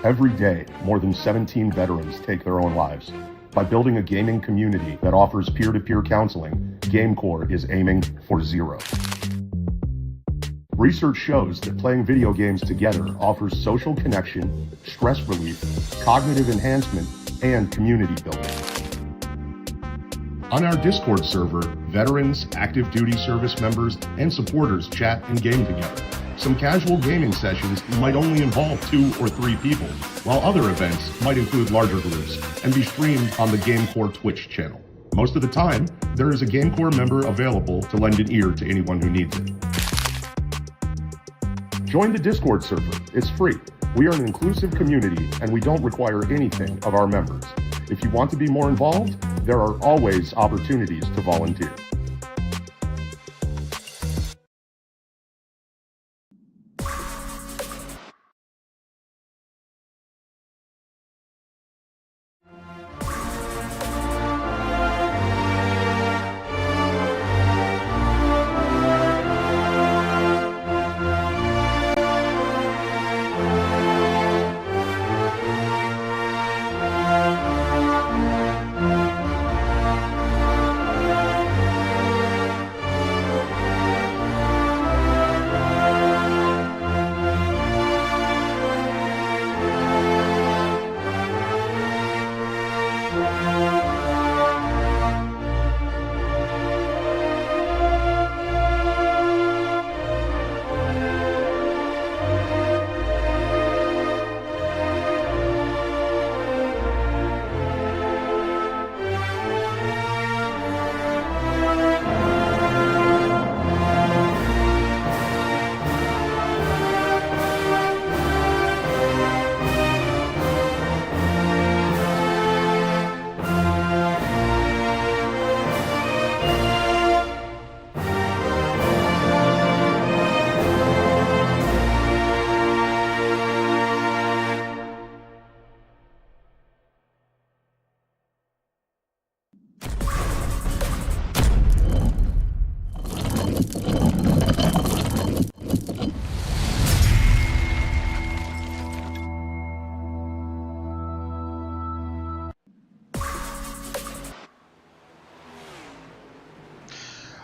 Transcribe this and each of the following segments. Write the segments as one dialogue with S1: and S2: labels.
S1: Every day, more than 17 veterans take their own lives. By building a gaming community that offers peer-to-peer counseling, GameCore is aiming for 0. Research shows that playing video games together offers social connection, stress relief, cognitive enhancement, and community building. On our Discord server, veterans, active duty service members, and supporters chat and game together. Some casual gaming sessions might only involve 2 or 3 people, while other events might include larger groups and be streamed on the GameCore Twitch channel. Most of the time, there is a GameCore member available to lend an ear to anyone who needs it. Join the Discord server. It's free. We are an inclusive community and we don't require anything of our members. If you want to be more involved, there are always opportunities to volunteer.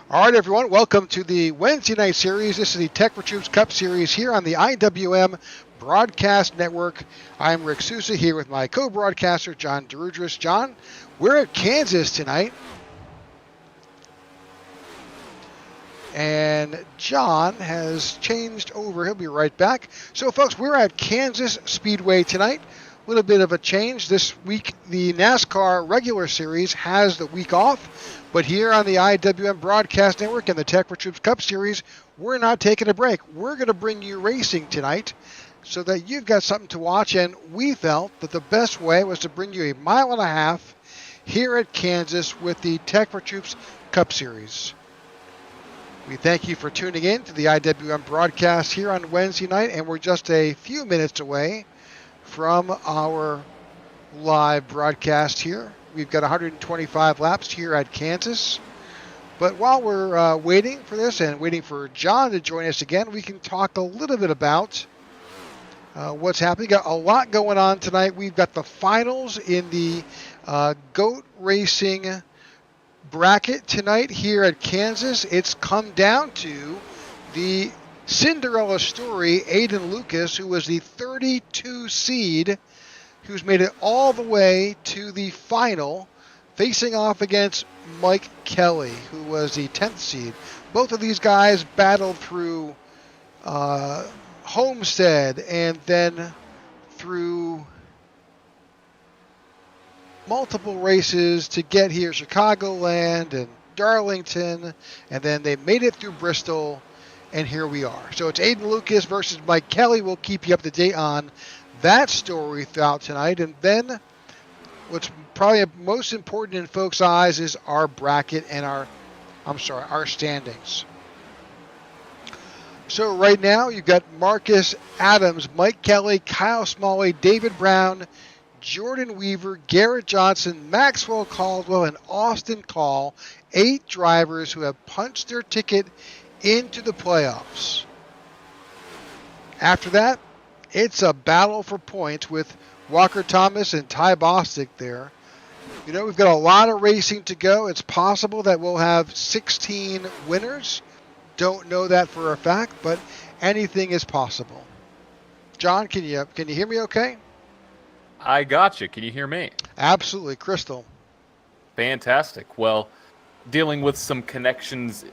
S2: All right, everyone, welcome to the Wednesday night series. This is the Tech4Troops Cup Series here on the IWM Broadcast Network. I'm Rick Sousa here with my co-broadcaster, John DeRudris. John, we're at Kansas tonight. And John has changed over. He'll be right back. So, folks, we're at Kansas Speedway tonight. A little bit of a change. This week, the NASCAR regular series has the week off. But here on the IWM Broadcast Network and the Tech4Troops Cup Series, we're not taking a break. We're going to bring you racing tonight so that you've got something to watch. And we felt that the best way was to bring you a mile and a half here at Kansas with the Tech4Troops Cup Series. We thank you for tuning in to the IWM broadcast here on Wednesday night, and we're just a few minutes away from our live broadcast here. We've got 125 laps here at Kansas. But while we're waiting for this and waiting for John to join us again, we can talk a little bit about what's happening. Got a lot going on tonight. We've got the finals in the GOAT Racing bracket tonight here at Kansas. It's come down to the Cinderella story, Aiden Lucas, who was the 32 seed, who's made it all the way to the final, facing off against Mike Kelly, who was the 10th seed. Both of these guys battled through Homestead and then through multiple races to get here, Chicagoland and Darlington, and then they made it through Bristol, and here we are. So it's Aiden Lucas versus Mike Kelly. We'll keep you up to date on that story throughout tonight. And then what's probably most important in folks' eyes is our bracket and our standings. So right now you've got Marcus Adams, Mike Kelly, Kyle Smalley, David Brown, Jordan Weaver, Garrett Johnson, Maxwell Caldwell, and Austin Call, 8 drivers who have punched their ticket into the playoffs. After that, It's a battle for points with Walker Thomas and Ty Bostic there. You know, we've got a lot of racing to go. It's possible that we'll have 16 winners. Don't know that for a fact, but anything is possible. John, can you hear me okay?
S3: I got you. Can you hear me?
S2: Absolutely, crystal.
S3: Fantastic. Well, dealing with some connections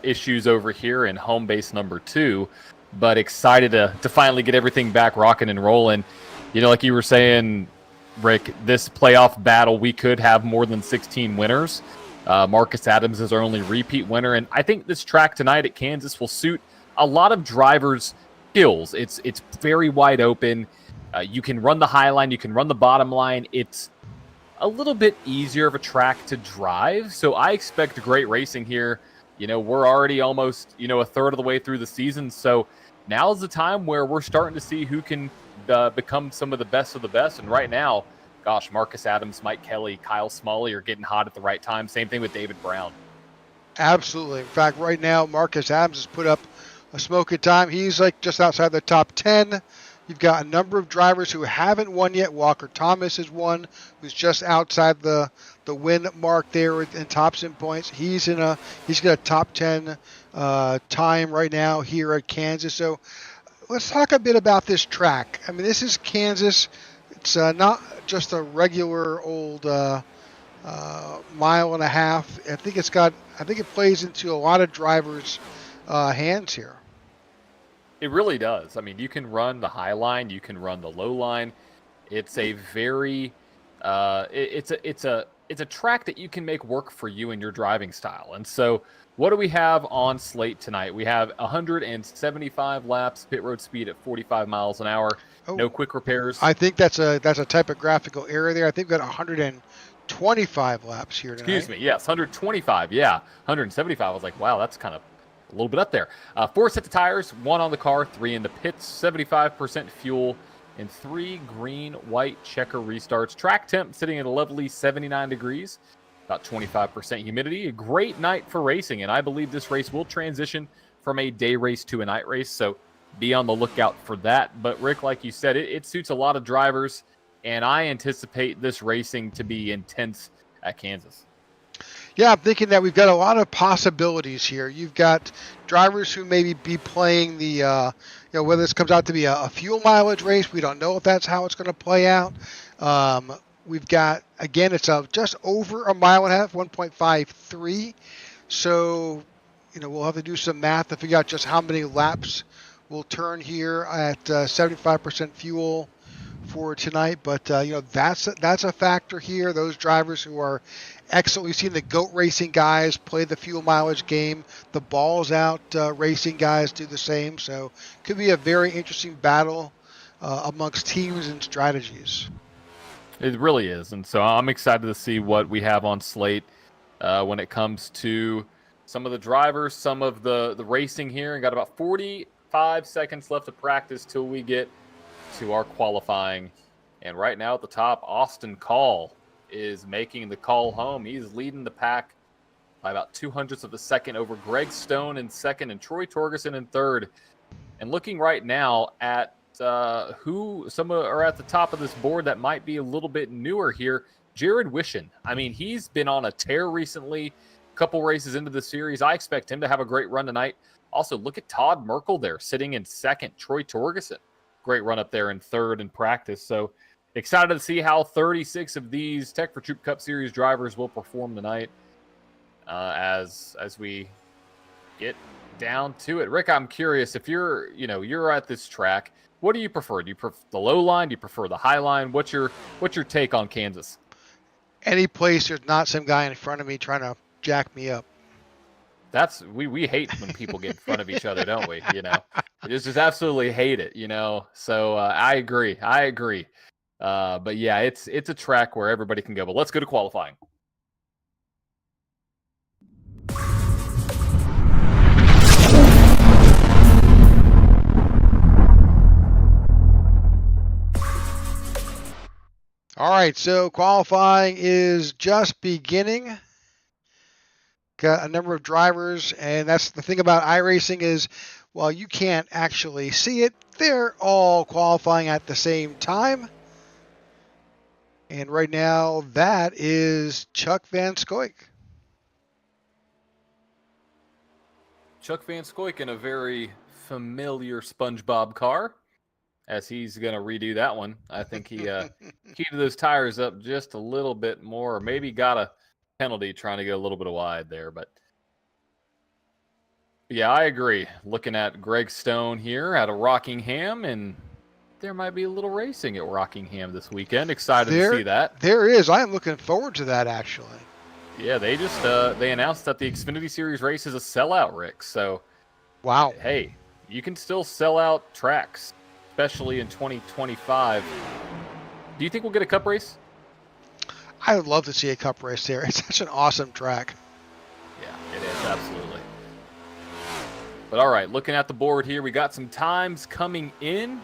S3: issues over here in home base number 2, but excited to finally get everything back rocking and rolling. You know, like you were saying, Rick, this playoff battle, we could have more than 16 winners. Marcus Adams is our only repeat winner, and I think this track tonight at Kansas will suit a lot of drivers' skills. It's very wide open. You can run the high line, you can run the bottom line. It's a little bit easier of a track to drive, so I expect great racing here. You know, we're already almost, a third of the way through the season, so now's the time where we're starting to see who can become some of the best of the best. And right now, gosh, Marcus Adams, Mike Kelly, Kyle Smalley are getting hot at the right time. Same thing with David Brown.
S2: Absolutely. In fact, right now, Marcus Adams has put up a smoking time. He's like just outside the top 10. You've got a number of drivers who haven't won yet. Walker Thomas is one who's just outside the win mark there in tops and points. He's got a top 10 time right now here at Kansas. So let's talk a bit about this track. I mean, this is Kansas. It's not just a regular old mile and a half. I think it plays into a lot of drivers' hands here.
S3: It really does. I mean, you can run the high line, you can run the low line. It's a very, it's a track that you can make work for you and your driving style. And so, what do we have on slate tonight? We have 175 laps, pit road speed at 45 miles an hour. No quick repairs.
S2: I think that's a typographical error there. I think we've got 125 laps here tonight.
S3: Excuse me. Yes, 125. Yeah, 175. I was like, wow, that's kind of a little bit up there. 4 sets of tires, 1 on the car, 3 in the pits, 75% fuel, and 3 green, white checker restarts. Track temp sitting at a lovely 79 degrees, about 25% humidity. A great night for racing, and I believe this race will transition from a day race to a night race, so be on the lookout for that. But Rick, like you said, it suits a lot of drivers, and I anticipate this racing to be intense at Kansas.
S2: Yeah, I'm thinking that we've got a lot of possibilities here. You've got drivers who maybe be playing the, whether this comes out to be a fuel mileage race. We don't know if that's how it's going to play out. We've got, again, it's just over a mile and a half, 1.53. So, we'll have to do some math to figure out just how many laps we'll turn here at 75% fuel for tonight. But, that's a factor here. Those drivers who are excellent. We've seen the GOAT racing guys play the fuel mileage game. The balls out racing guys do the same. So could be a very interesting battle amongst teams and strategies.
S3: It really is. And so I'm excited to see what we have on slate when it comes to some of the drivers, some of the racing here. And got about 45 seconds left of practice till we get to our qualifying. And right now at the top, Austin Call is making the call home. He's leading the pack by about 0.02 of a second over Greg Stone in second and Troy Torgerson in third. And looking right now at who some are at the top of this board that might be a little bit newer here, Jared Wishin. I mean, he's been on a tear recently, a couple races into the series. I expect him to have a great run tonight. Also, look at Todd Merkel there sitting in second. Troy Torgerson, great run up there in third in practice. So excited to see how 36 of these Tech4Troops Cup Series drivers will perform tonight as we get down to it. Rick, I'm curious, if you're at this track, what do you prefer? Do you prefer the low line? Do you prefer the high line? What's your take on Kansas?
S2: Any place there's not some guy in front of me trying to jack me up.
S3: That's we hate when people get in front of each other, don't we? We just absolutely hate it. So I agree. But yeah, it's a track where everybody can go. But let's go to qualifying.
S2: All right, so qualifying is just beginning. Got a number of drivers, and that's the thing about iRacing is, while you can't actually see it, They're all qualifying at the same time. And right now, that is Chuck Van Scoik.
S3: Chuck Van Scoik in a very familiar SpongeBob car, as he's going to redo that one. I think he heated those tires up just a little bit more, or maybe got a penalty trying to go a little bit wide there. But yeah, I agree. Looking at Greg Stone here out of Rockingham, and there might be a little racing at Rockingham this weekend. Excited to see that.
S2: There is. I am looking forward to that, actually.
S3: Yeah, they just they announced that the Xfinity Series race is a sellout, Rick. So,
S2: wow.
S3: Hey, you can still sell out tracks, especially in 2025. Do you think we'll get a cup race?
S2: I would love to see a cup race there. It's such an awesome track.
S3: Yeah, it is, absolutely. But all right, looking at the board here, we got some times coming in.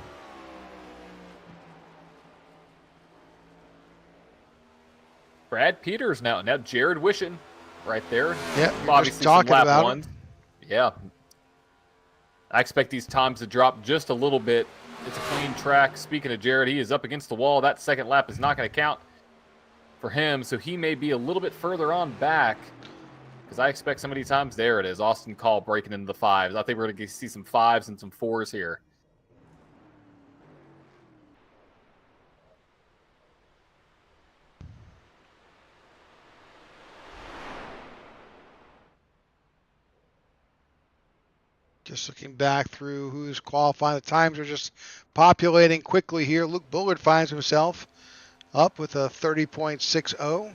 S3: Brad Peters now Jared Wishon right there.
S2: Yeah,
S3: obviously
S2: talking
S3: some lap
S2: about
S3: ones. Yeah. I expect these times to drop just a little bit. It's a clean track. Speaking of Jared, he is up against the wall. That second lap is not going to count for him, so he may be a little bit further on back because I expect some of these times. There it is. Austin Call breaking into the fives. I think we're going to see some fives and some fours here.
S2: Just looking back through who's qualifying. The times are just populating quickly here. Luke Bullard finds himself up with a 30.60.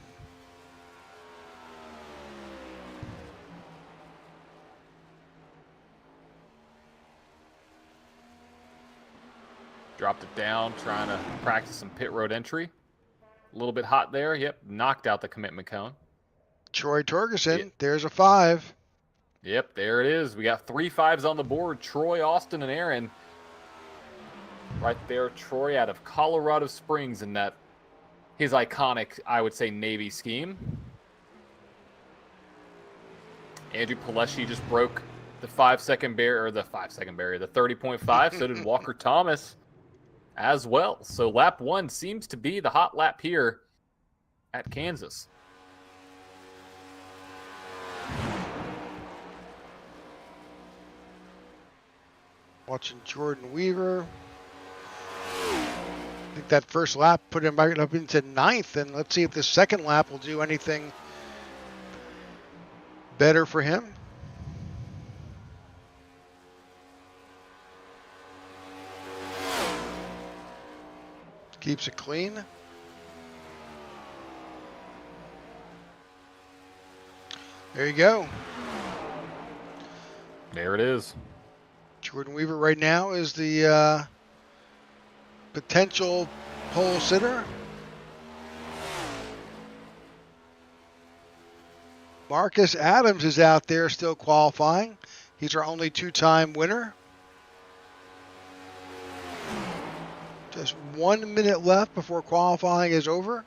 S3: Dropped it down, trying to practice some pit road entry. A little bit hot there. Yep, knocked out the commitment cone.
S2: Troy Torgerson, there's a 5.
S3: Yep, there it is. We got 3 5s on the board. Troy, Austin, and Aaron. Right there, Troy out of Colorado Springs in that his iconic, I would say, Navy scheme. Andrew Pileshi just broke the 5-second barrier, or the 5-second barrier, the 30.5. So did Walker Thomas as well. So lap 1 seems to be the hot lap here at Kansas.
S2: Watching Jordan Weaver. I think that first lap put him right up into 9th, and let's see if the second lap will do anything better for him. Keeps it clean. There you go.
S3: There it is.
S2: Jordan Weaver right now is the potential pole sitter. Marcus Adams is out there still qualifying. He's our only 2-time winner. Just 1 minute left before qualifying is over.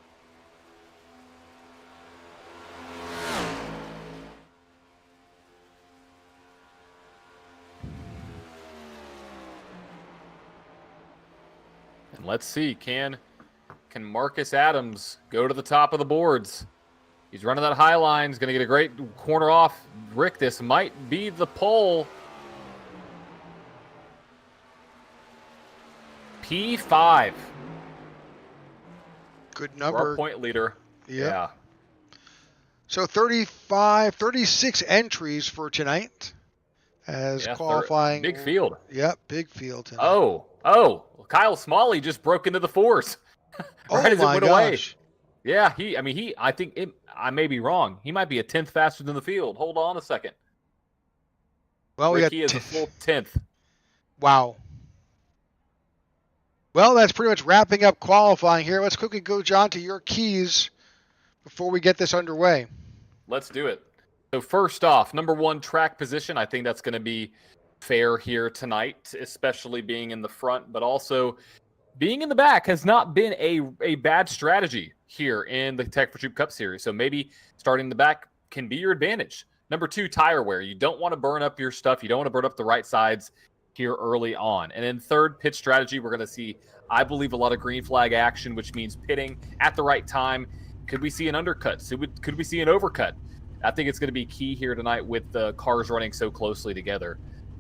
S3: And let's see, can Marcus Adams go to the top of the boards? He's running that high line. He's going to get a great corner off. Rick, this might be the pole. P5.
S2: Good
S3: For
S2: number.
S3: our point leader.
S2: Yep.
S3: Yeah.
S2: So 36 entries for tonight. As qualifying.
S3: Big field.
S2: Yep, big field tonight.
S3: Oh. Kyle Smalley just broke into the 4s. Right as it went away. Yeah, I think I may be wrong. He might be a 10th faster than the field. Hold on a second.
S2: Well,
S3: Ricky is a full 10th.
S2: Wow. Well, that's pretty much wrapping up qualifying here. Let's quickly go, John, to your keys before we get this underway.
S3: Let's do it. So first off, number 1, track position. I think that's going to be fair here tonight, especially being in the front, but also being in the back has not been a bad strategy here in the Tech4Troops Cup Series. So maybe starting in the back can be your advantage. Number 2, tire wear. You don't want to burn up your stuff. You don't want to burn up the right sides here early on. And in third, pit strategy, we're going to see, I believe, a lot of green flag action, which means pitting at the right time. Could we see an undercut? Could we see an overcut? I think it's going to be key here tonight with the cars running so closely together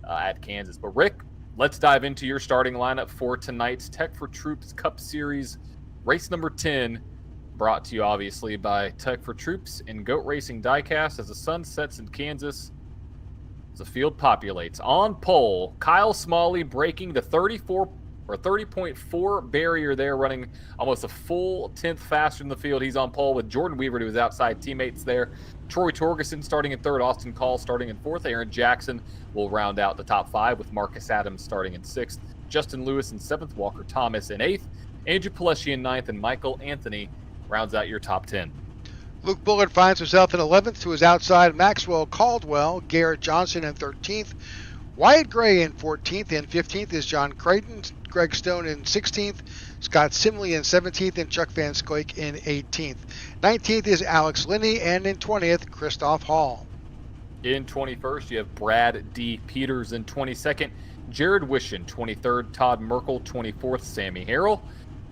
S3: at Kansas. But Rick, let's dive into your starting lineup for tonight's Tech4Troops Cup Series, race number 10, brought to you obviously by Tech4Troops and Goat Racing Diecast as the sun sets in Kansas. The field populates. On pole, Kyle Smalley breaking the 30.4 barrier there, running almost a full 10th faster than the field. He's on pole with Jordan Weaver to his outside teammates there. Troy Torgerson starting in third, Austin Call starting in fourth. Aaron Jackson will round out the top five with Marcus Adams starting in sixth. Justin Lewis in seventh, Walker Thomas in eighth, Andrew Pileshi in ninth, and Michael Anthony rounds out your top 10.
S2: Luke Bullard finds himself in 11th to his outside. Maxwell Caldwell, Garrett Johnson in 13th. Wyatt Gray in 14th. And 15th is John Creighton. Greg Stone in 16th. Scott Simley in 17th. And Chuck Van Scoik in 18th. 19th is Alex Linney. And in 20th, Christoph Hall.
S3: In 21st, you have Brad D. Peters in 22nd. Jared Wishin, 23rd. Todd Merkel, 24th. Sammy Harrell.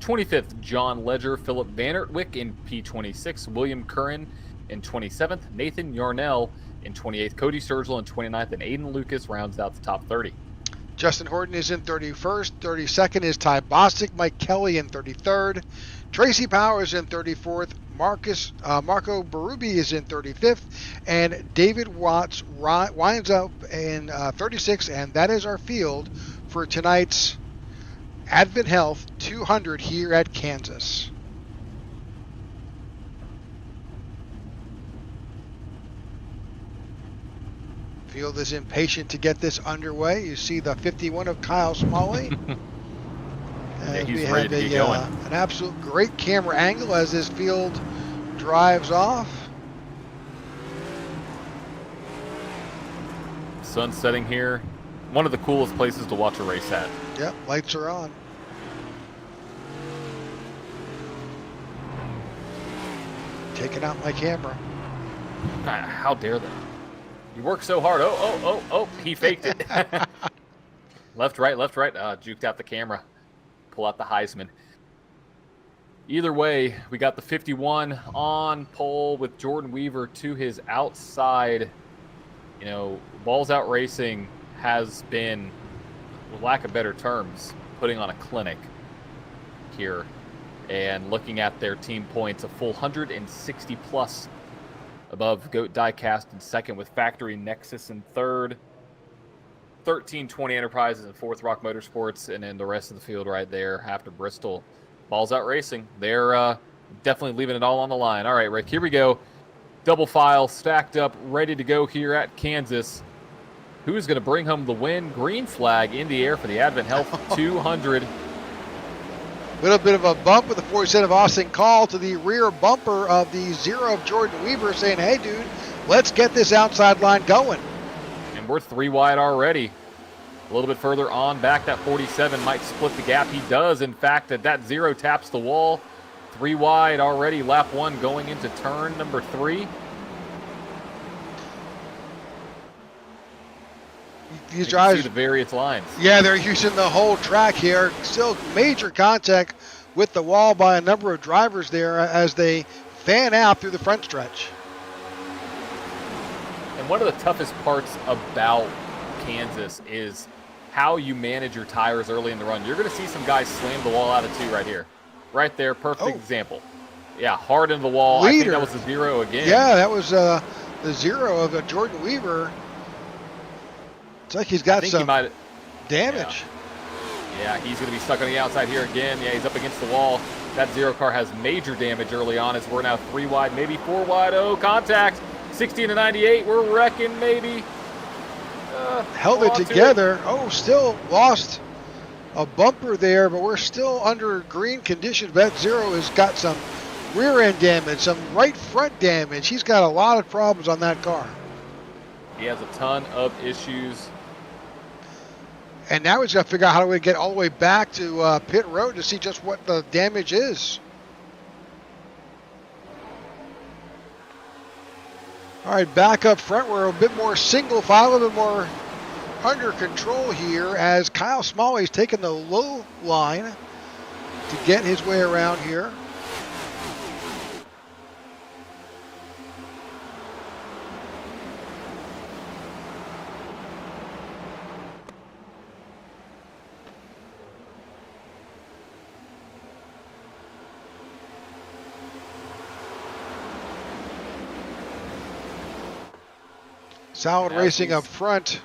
S3: 25th, John Ledger, Philip Vannertwick in P26, William Curran in 27th, Nathan Yarnell in 28th, Cody Sturgill in 29th, and Aiden Lucas rounds out the top 30.
S2: Justin Horton is in 31st. 32nd is Ty Bostic, Mike Kelly in 33rd. Tracy Powers in 34th. Marco Berube is in 35th. And David Watts winds up in 36th. And that is our field for tonight's AdventHealth 200 here at Kansas. Field is impatient to get this underway. You see the 51 of Kyle Smalley.
S3: Yeah, he's
S2: we
S3: ready
S2: have
S3: to get going.
S2: An absolute great camera angle as this field drives off.
S3: Sun setting here. One of the coolest places to watch a race at.
S2: Yep, lights are on. Taking out my camera.
S3: God, how dare they? You work so hard. Oh, he faked it. Left, right. Juked out the camera. Pull out the Heisman. Either way, we got the 51 on pole with Jordan Weaver to his outside. You know, Balls Out Racing has been, for lack of better terms, putting on a clinic here. And looking at their team points, a full 160 plus above Goat Diecast in second, with Factory Nexus in third, 1320 Enterprises in fourth, Rock Motorsports, and then the rest of the field right there after Bristol. Balls Out Racing, they're definitely leaving it all on the line. All right, Rick, here we go. Double file stacked up, ready to go here at Kansas. Who's going to bring home the win? Green flag in the air for the AdventHealth 200.
S2: Little bit of a bump with the 47 of Austin Call to the rear bumper of the 0 of Jordan Weaver, saying, hey, dude, let's get this outside line going.
S3: And we're 3 wide already. A little bit further on back, that 47 might split the gap. He does, in fact, that 0 taps the wall. 3 wide already, lap 1 going into turn number 3.
S2: These drives,
S3: see the various lines.
S2: Yeah, they're using the whole track here. Still major contact with the wall by a number of drivers there as they fan out through the front stretch.
S3: And one of the toughest parts about Kansas is how you manage your tires early in the run. You're going to see some guys slam the wall out of 2 right here. Right there, perfect example. Yeah, hard into the wall.
S2: Leader.
S3: I think that was the 0 again.
S2: Yeah, that was the 0 of Jordan Weaver. It's like he's got some damage.
S3: Yeah, he's going to be stuck on the outside here again. Yeah, he's up against the wall. That 0 car has major damage early on as we're now 3 wide, maybe 4 wide. Oh, contact. 16 to 98. We're wrecking, maybe.
S2: Held it together. Oh, still lost a bumper there, but we're still under green conditions. That 0 has got some rear end damage, some right front damage. He's got a lot of problems on that car.
S3: He has a ton of issues.
S2: And now he's got to figure out how do we get all the way back to pit road to see just what the damage is. All right, back up front, we're a bit more single file, a little bit more under control here as Kyle Smalley's taking the low line to get his way around here. Solid racing up front.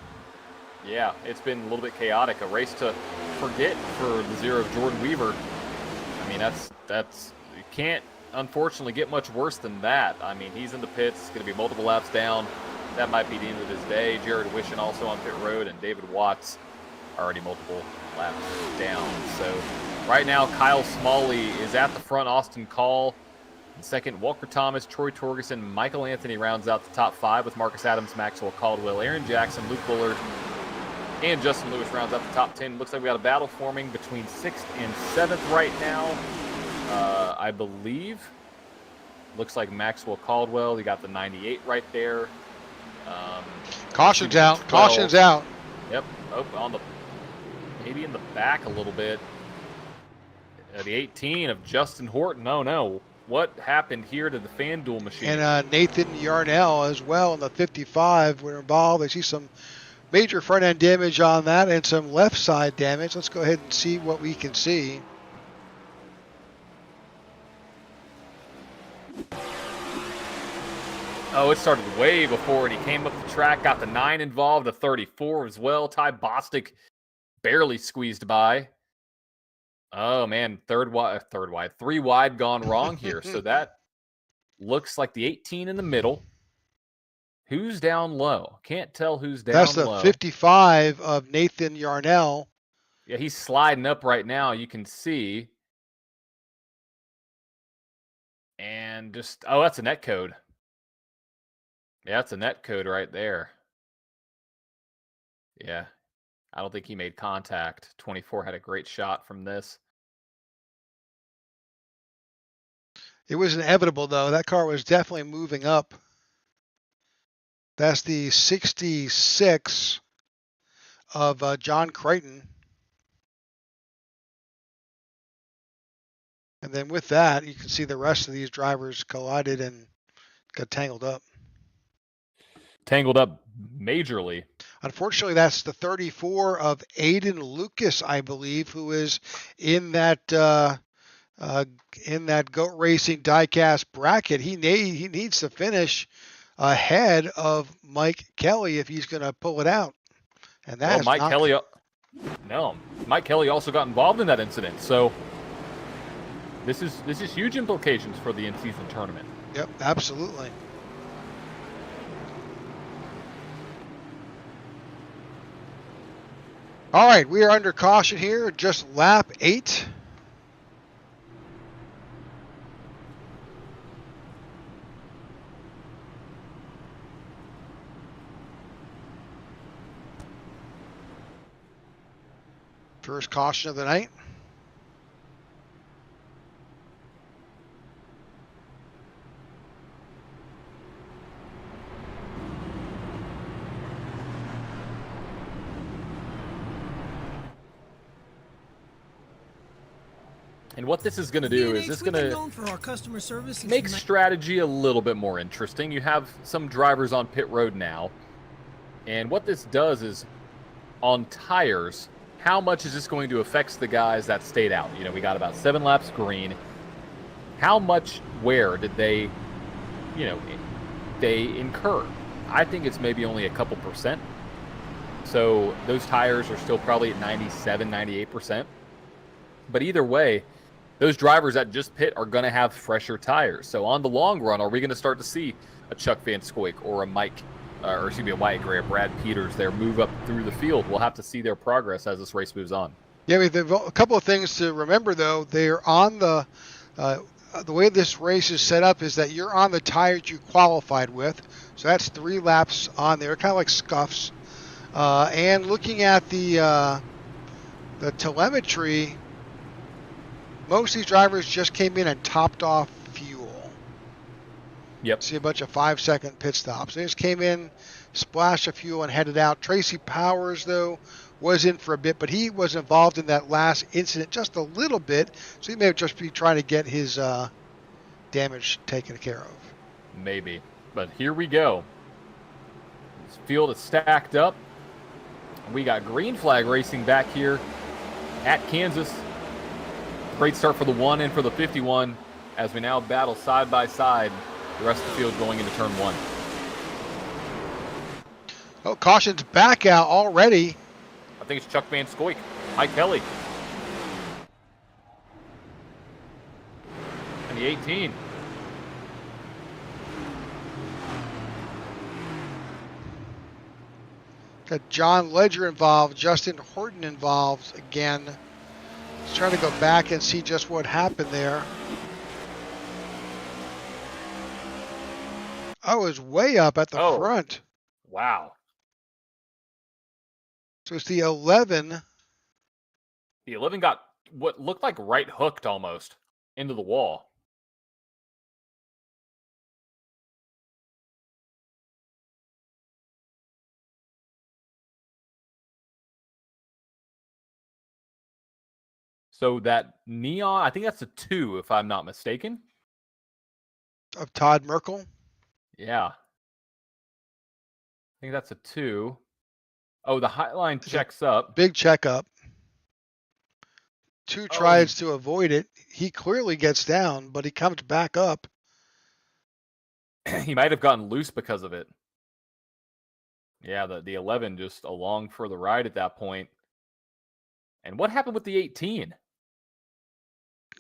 S3: Yeah, it's been a little bit chaotic. A race to forget for the 0 of Jordan Weaver. I mean, that's you can't unfortunately get much worse than that. I mean, he's in the pits. It's going to be multiple laps down. That might be the end of his day. Jared Wishing also on pit road, and David Watts already multiple laps down. So right now, Kyle Smalley is at the front. Austin Call in second. Walker Thomas, Troy Torgerson, Michael Anthony rounds out the top 5 with Marcus Adams, Maxwell Caldwell, Aaron Jackson, Luke Bullard, and Justin Lewis rounds out the top 10. Looks like we got a battle forming between 6th and 7th right now. I believe. Looks like Maxwell Caldwell. You got the 98 right there.
S2: Caution's out. 12. Caution's out.
S3: Yep. Oh, maybe in the back a little bit. The 18 of Justin Horton. Oh no. What happened here to the FanDuel machine?
S2: And Nathan Yarnell as well in the 55 were involved. I see some major front end damage on that and some left side damage. Let's go ahead and see what we can see.
S3: Oh, it started way before it. He came up the track, got the 9 involved, the 34 as well. Ty Bostic barely squeezed by. Oh, man, 3 wide gone wrong here. So that looks like the 18 in the middle. Who's down low? Can't tell who's down low.
S2: That's the 55 of Nathan Yarnell.
S3: Yeah, he's sliding up right now. You can see. And just, oh, that's a net code. Yeah, that's a net code right there. Yeah, I don't think he made contact. 24 had a great shot from this.
S2: It was inevitable, though. That car was definitely moving up. That's the 66 of John Creighton. And then with that, you can see the rest of these drivers collided and got tangled up.
S3: Tangled up majorly.
S2: Unfortunately, that's the 34 of Aiden Lucas, I believe, who is in that GOAT Racing diecast bracket. He needs to finish ahead of Mike Kelly if he's going to pull it out. And that
S3: Mike Kelly also got involved in that incident. So this is huge implications for the in-season tournament.
S2: Yep, absolutely. All right, we are under caution here, just lap 8. First caution of the night.
S3: And what this is going to do is going to make strategy a little bit more interesting. You have some drivers on pit road now. And what this does is, on tires, how much is this going to affect the guys that stayed out? You know, we got about 7 laps green. How much wear did they incur? I think it's maybe only a couple percent. So those tires are still probably at 97, 98%. But either way, those drivers that just pit are going to have fresher tires. So on the long run, are we going to start to see a Chuck Van Scoik or a Wyatt Gray or Brad Peters there move up through the field? We'll have to see their progress as this race moves on.
S2: Yeah, a couple of things to remember, though. They're on the way this race is set up is that you're on the tires you qualified with. So that's 3 laps on there, kind of like scuffs. And looking at the telemetry, most of these drivers just came in and topped off fuel.
S3: Yep.
S2: See a bunch of 5-second pit stops. They just came in, splashed of fuel and headed out. Tracy Powers, though, was in for a bit, but he was involved in that last incident just a little bit, so he may have just be trying to get his damage taken care of.
S3: Maybe. But here we go. This field is stacked up. We got green flag racing back here at Kansas. Great start for the 1 and for the 51 as we now battle side by side the rest of the field going into turn 1.
S2: Oh, caution's back out already.
S3: I think it's Chuck Van Scoik. Mike Kelly. And the 18.
S2: Got John Ledger involved, Justin Horton involved again. He's trying to go back and see just what happened there. Oh, it was way up at the front.
S3: Wow.
S2: So it's the 11.
S3: The 11 got what looked like right hooked almost into the wall. So that neon, I think that's a 2 if I'm not mistaken.
S2: Of Todd Merkel.
S3: Yeah. I think that's a 2. Oh, the Highline checks up.
S2: Big checkup. 2 tries to avoid it. He clearly gets down, but he comes back up.
S3: He might have gotten loose because of it. Yeah, the 11 just along for the ride at that point. And what happened with the 18?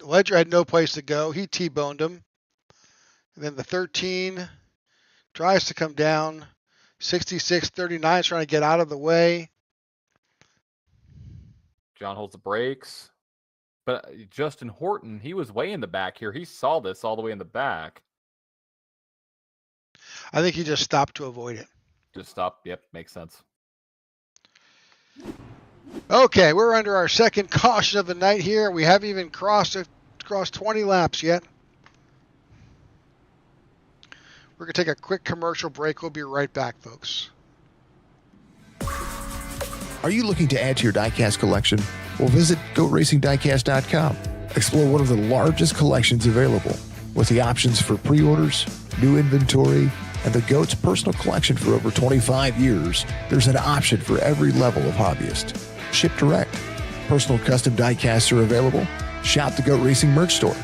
S2: Ledger had no place to go. He T-boned him. And then the 13 tries to come down. 66-39 is trying to get out of the way.
S3: John holds the brakes. But Justin Horton, he was way in the back here. He saw this all the way in the back.
S2: I think he just stopped to avoid it.
S3: Just stopped. Yep, makes sense.
S2: Okay, we're under our second caution of the night here. We haven't even crossed 20 laps yet. We're going to take a quick commercial break. We'll be right back, folks.
S4: Are you looking to add to your diecast collection? Well, visit GoRacingDiecast.com. Explore one of the largest collections available with the options for pre-orders, new inventory, and the GOAT's personal collection for over 25 years. There's an option for every level of hobbyist. Ship direct. Personal custom diecasts are available. Shop the GOAT Racing merch store.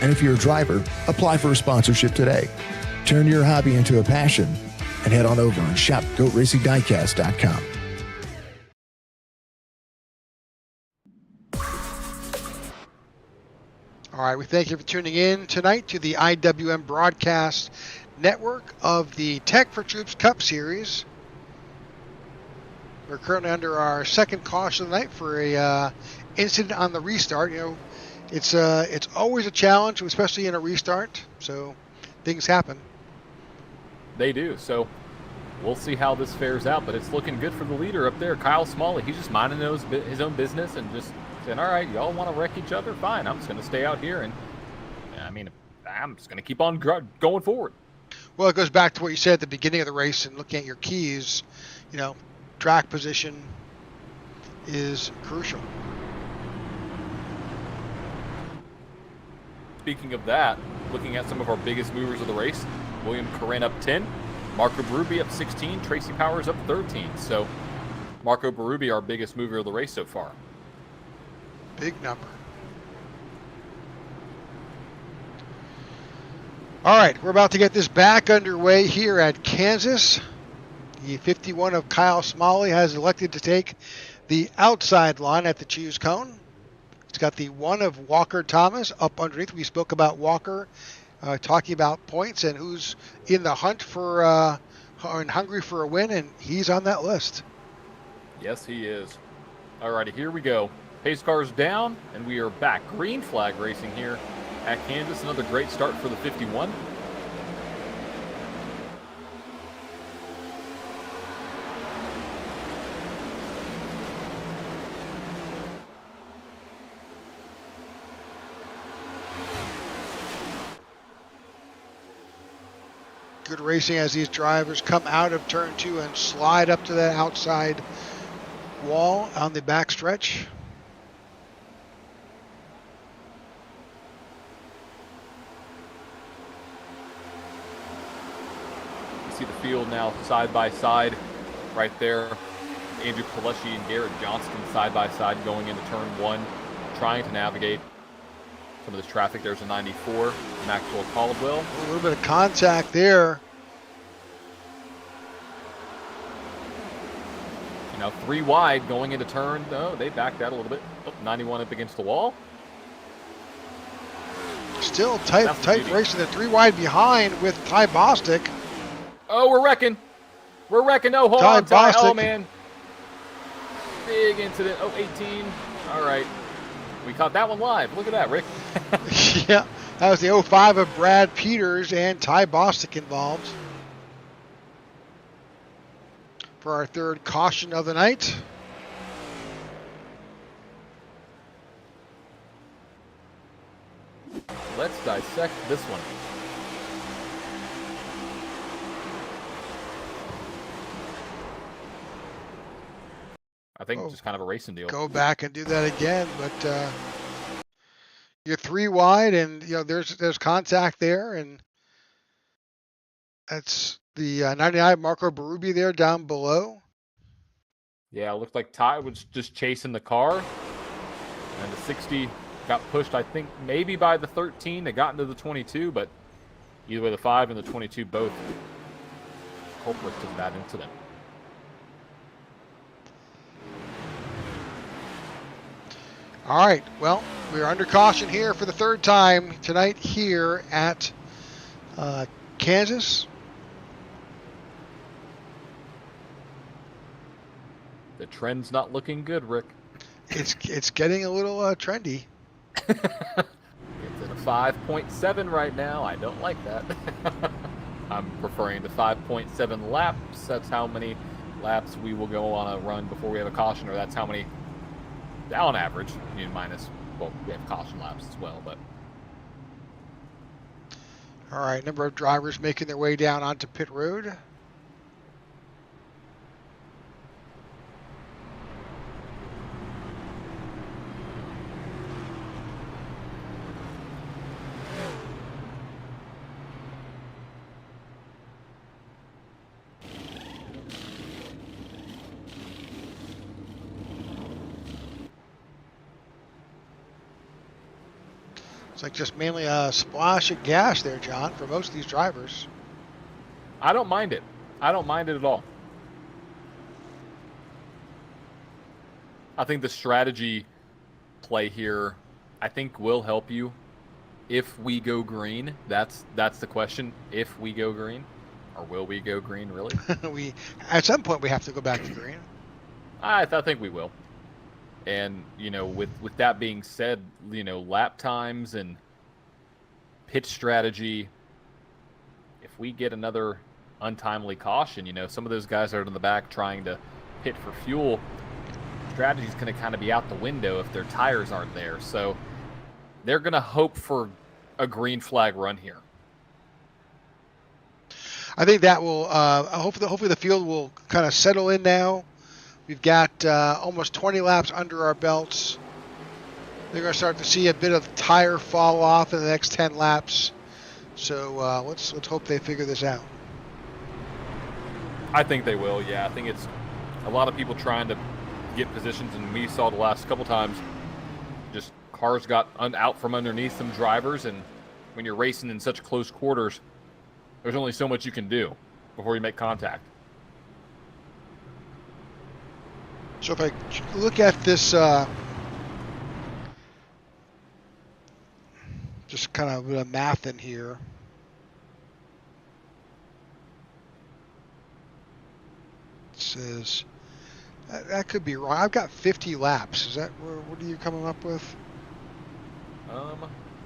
S4: And if you're a driver, apply for a sponsorship today. Turn your hobby into a passion and head on over and shop GoatRacingDiecast.com.
S2: All right, we thank you for tuning in tonight to the IWM broadcast network of the Tech4Troops Cup Series. We're currently under our second caution of the night for a incident on the restart. You know, it's always a challenge, especially in a restart. So things happen.
S3: They do. So we'll see how this fares out. But it's looking good for the leader up there, Kyle Smalley. He's just minding his own business and just saying, all right, y'all want to wreck each other? Fine. I'm just going to stay out here. And I mean, I'm just going to keep on going forward.
S2: Well, it goes back to what you said at the beginning of the race and looking at your keys. You know, track position is crucial.
S3: Speaking of that, looking at some of our biggest movers of the race, William Corinne up 10, Marco Berube up 16, Tracy Powers up 13. So Marco Berube, our biggest mover of the race so far.
S2: Big number. All right, we're about to get this back underway here at Kansas. The 51 of Kyle Smalley has elected to take the outside line at the choose cone. It's got the 1 of Walker Thomas up underneath. We spoke about Walker, talking about points and who's in the hunt for and hungry for a win, and he's on that list.
S3: Yes, he is. All righty, here we go. Pace cars down, and we are back. Green flag racing here at Kansas. Another great start for the 51.
S2: Good racing as these drivers come out of turn 2 and slide up to that outside wall on the back stretch.
S3: You see the field now side by side right there. Andrew Pileshi and Garrett Johnston side by side going into turn 1, trying to navigate some of this traffic. There's a 94, Maxwell Caldwell.
S2: A little bit of contact there.
S3: You know, 3 wide going into turn. Oh, they backed out a little bit. Oh, 91 up against the wall.
S2: Still tight racing. The 3 wide behind with Ty Bostic.
S3: Oh, we're wrecking. We're wrecking. Oh, hold
S2: Ty
S3: on, Ty. Oh,
S2: Bostic.
S3: man. Big incident. Oh, 18. All right. We caught that one live. Look at that, Rick.
S2: Yeah, that was the 05 of Brad Peters and Ty Bostic involved for our 3rd caution of the night.
S3: Let's dissect this one. I think just kind of a racing deal.
S2: Go back and do that again, but you're 3 wide, and you know there's contact there, and that's the 99 Marco Berube there down below.
S3: Yeah, it looked like Ty was just chasing the car, and the 60 got pushed, I think, maybe by the 13. They got into the 22, but either way, the 5 and the 22 both culprits in that incident.
S2: All right, well, we're under caution here for the 3rd time tonight here at Kansas.
S3: The trend's not looking good, Rick.
S2: It's getting a little trendy.
S3: It's at a 5.7 right now. I don't like that. I'm preferring the 5.7 laps. That's how many laps we will go on a run before we have a caution, or that's how many, on average, minus, well, we have caution laps as well, but.
S2: All right, number of drivers making their way down onto pit road. It's like just mainly a splash of gas there, John, for most of these drivers.
S3: I don't mind it. I don't mind it at all. I think the strategy play here, I think, will help you if we go green. That's the question. If we go green, or will we go green? Really?
S2: At some point we have to go back to green.
S3: I think we will. And, with that being said, lap times and pit strategy, if we get another untimely caution, some of those guys are in the back trying to pit for fuel, strategy's going to kind of be out the window if their tires aren't there. So they're going to hope for a green flag run here.
S2: I think that will, hopefully the field will kind of settle in now. We've got almost 20 laps under our belts. They're going to start to see a bit of tire fall off in the next 10 laps. So let's hope they figure this out.
S3: I think they will, yeah. I think it's a lot of people trying to get positions, and we saw the last couple times just cars got out from underneath some drivers, and when you're racing in such close quarters, there's only so much you can do before you make contact.
S2: So if I look at this, just kind of a bit of math in here. It says, that could be wrong. I've got 50 laps. Is that, what are you coming up with?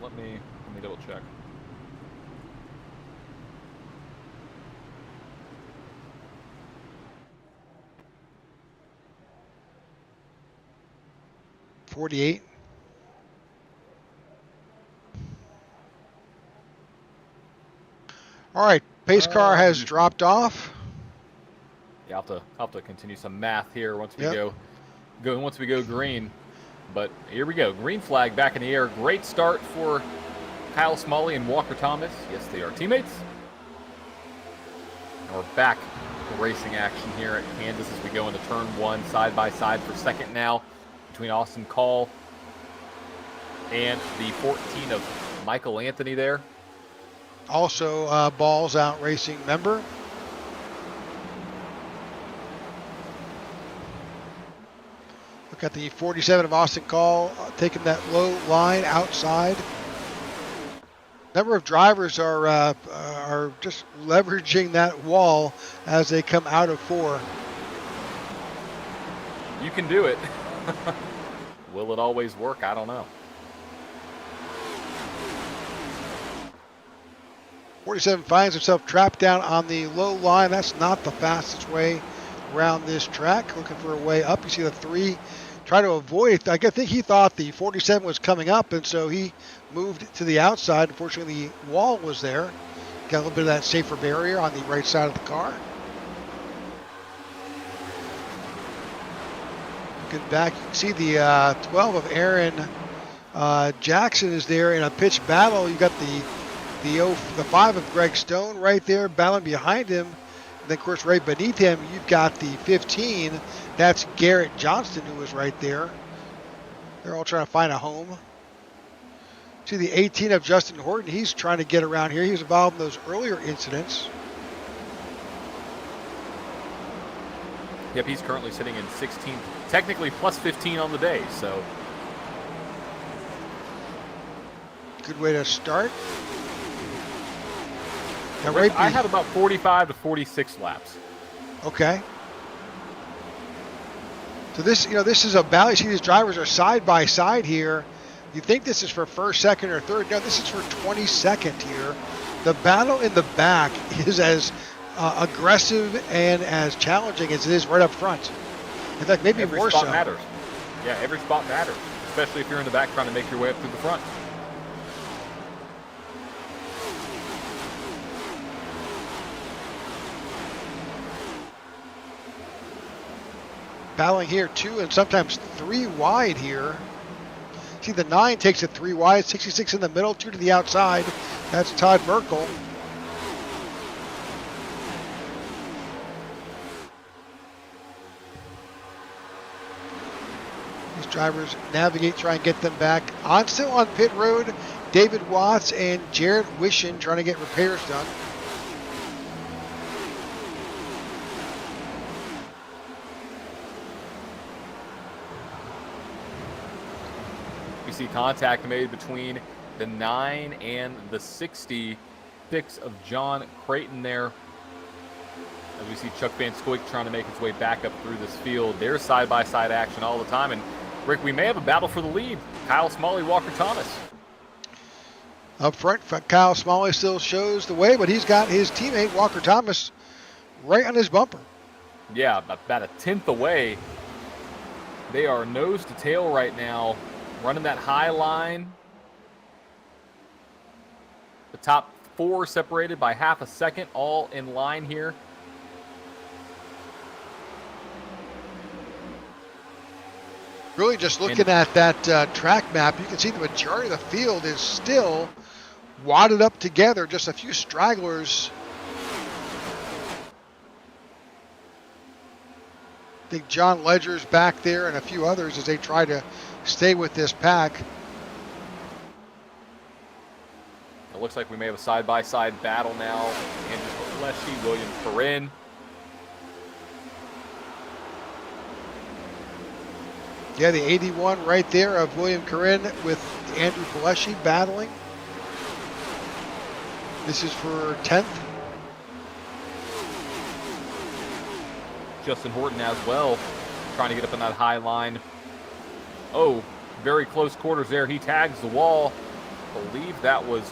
S3: Let me double check.
S2: $48. All right, pace car has dropped off.
S3: Yeah, I'll have to continue some math here once we
S2: Yep.
S3: once we go green. But here we go. Green flag back in the air. Great start for Kyle Smalley and Walker Thomas. Yes, they are teammates. And we're back to racing action here at Kansas as we go into turn 1, side by side for second now between Austin Call and the 14 of Michael Anthony there.
S2: Also, Balls Out Racing member. Look at the 47 of Austin Call taking that low line outside. Number of drivers are just leveraging that wall as they come out of 4.
S3: You can do it. Will it always work? I don't know.
S2: 47 finds himself trapped down on the low line. That's not the fastest way around this track. Looking for a way up. You see the 3 try to avoid. I think he thought the 47 was coming up, and so he moved to the outside. Unfortunately, the wall was there. Got a little bit of that safer barrier on the right side of the car. Looking back, you can see the 12 of Aaron Jackson is there in a pitched battle. You got the 5 of Greg Stone right there battling behind him. And then, of course, right beneath him, you've got the 15. That's Garrett Johnston, who was right there. They're all trying to find a home. See the 18 of Justin Horton. He's trying to get around here. He was involved in those earlier incidents.
S3: Yep, he's currently sitting in 16th, technically plus 15 on the day, so.
S2: Good way to start. Now,
S3: I have about 45 to 46 laps.
S2: Okay. So this is a battle. You see these drivers are side by side here. You think this is for first, second, or third. No, this is for 22nd here. The battle in the back is as aggressive and as challenging as it is right up front. In fact, maybe
S3: every
S2: more
S3: spot
S2: so.
S3: Matters. Yeah, every spot matters, especially if you're in the back trying to make your way up through the front.
S2: Battling here 2 and sometimes 3 wide here. See the 9 takes it 3 wide, 66 in the middle, 2 to the outside. That's Todd Merkel. These drivers navigate, try and get them back. Still on pit road, David Watts and Jared Wishin trying to get repairs done.
S3: We see contact made between the 9 and the 66 of John Creighton there. As we see Chuck Van Scoik trying to make his way back up through this field. There's side-by-side action all the time. And, Rick, we may have a battle for the lead. Kyle Smalley, Walker Thomas.
S2: Up front, Kyle Smalley still shows the way, but he's got his teammate, Walker Thomas, right on his bumper.
S3: Yeah, about a 10th away. They are nose to tail right now, running that high line. The top 4 separated by half a second, all in line here.
S2: Really just looking at that track map, you can see the majority of the field is still wadded up together, just a few stragglers. I think John Ledger's back there and a few others as they try to stay with this pack.
S3: It looks like we may have a side-by-side battle now. Andrew Leshy, William Corinne.
S2: Yeah, the 81 right there of William Corinne with Andrew Paleshi battling. This is for 10th.
S3: Justin Horton as well, trying to get up on that high line. Oh, very close quarters there. He tags the wall. I believe that was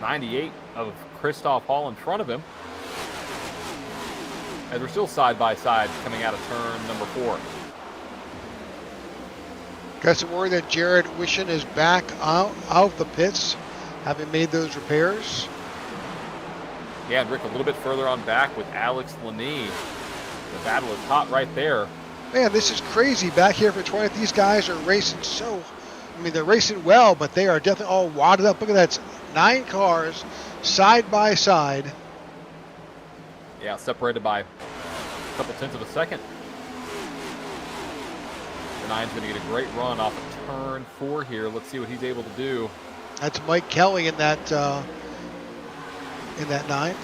S3: 98 of Christoph Hall in front of him. As we're still side by side coming out of turn number 4.
S2: Got some word that Jared Wishin is back out of the pits, having made those repairs.
S3: Yeah, and Rick a little bit further on back with Alex Laney. The battle is hot right there.
S2: Man, this is crazy back here for 20th. These guys are racing they're racing well, but they are definitely all wadded up. Look at that, 9 cars side by side.
S3: Yeah, separated by a couple tenths of a second. The 9's going to get a great run off of turn 4 here. Let's see what he's able to do.
S2: That's Mike Kelly in that 9.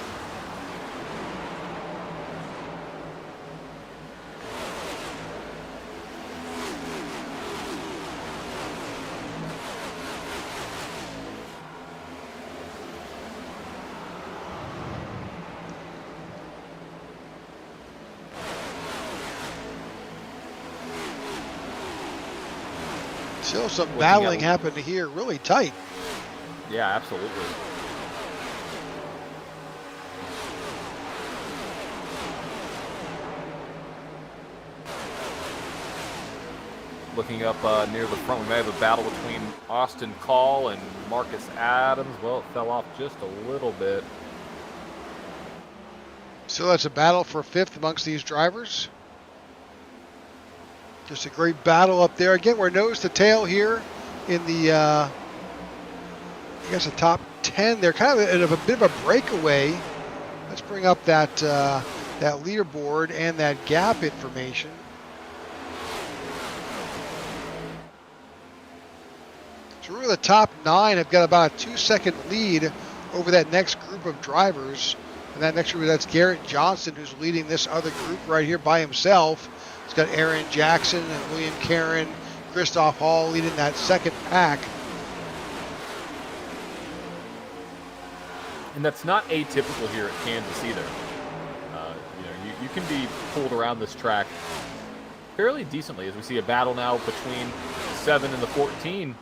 S2: Still some battling happening here, really tight.
S3: Yeah, absolutely. Looking up near the front, we may have a battle between Austin Call and Marcus Adams. Well, it fell off just a little bit.
S2: So that's a battle for 5th amongst these drivers. Just a great battle up there. Again, we're nose to tail here in the, I guess, the top 10. They're kind of a bit of a breakaway. Let's bring up that that leaderboard and that gap information. So really the top 9 have got about a 2-second lead over that next group of drivers. And that next group, that's Garrett Johnson, who's leading this other group right here by himself. He's got Aaron Jackson and William Karen, Christoph Hall leading that second pack.
S3: And that's not atypical here at Kansas either. You can be pulled around this track fairly decently as we see a battle now between the 7 and the 14.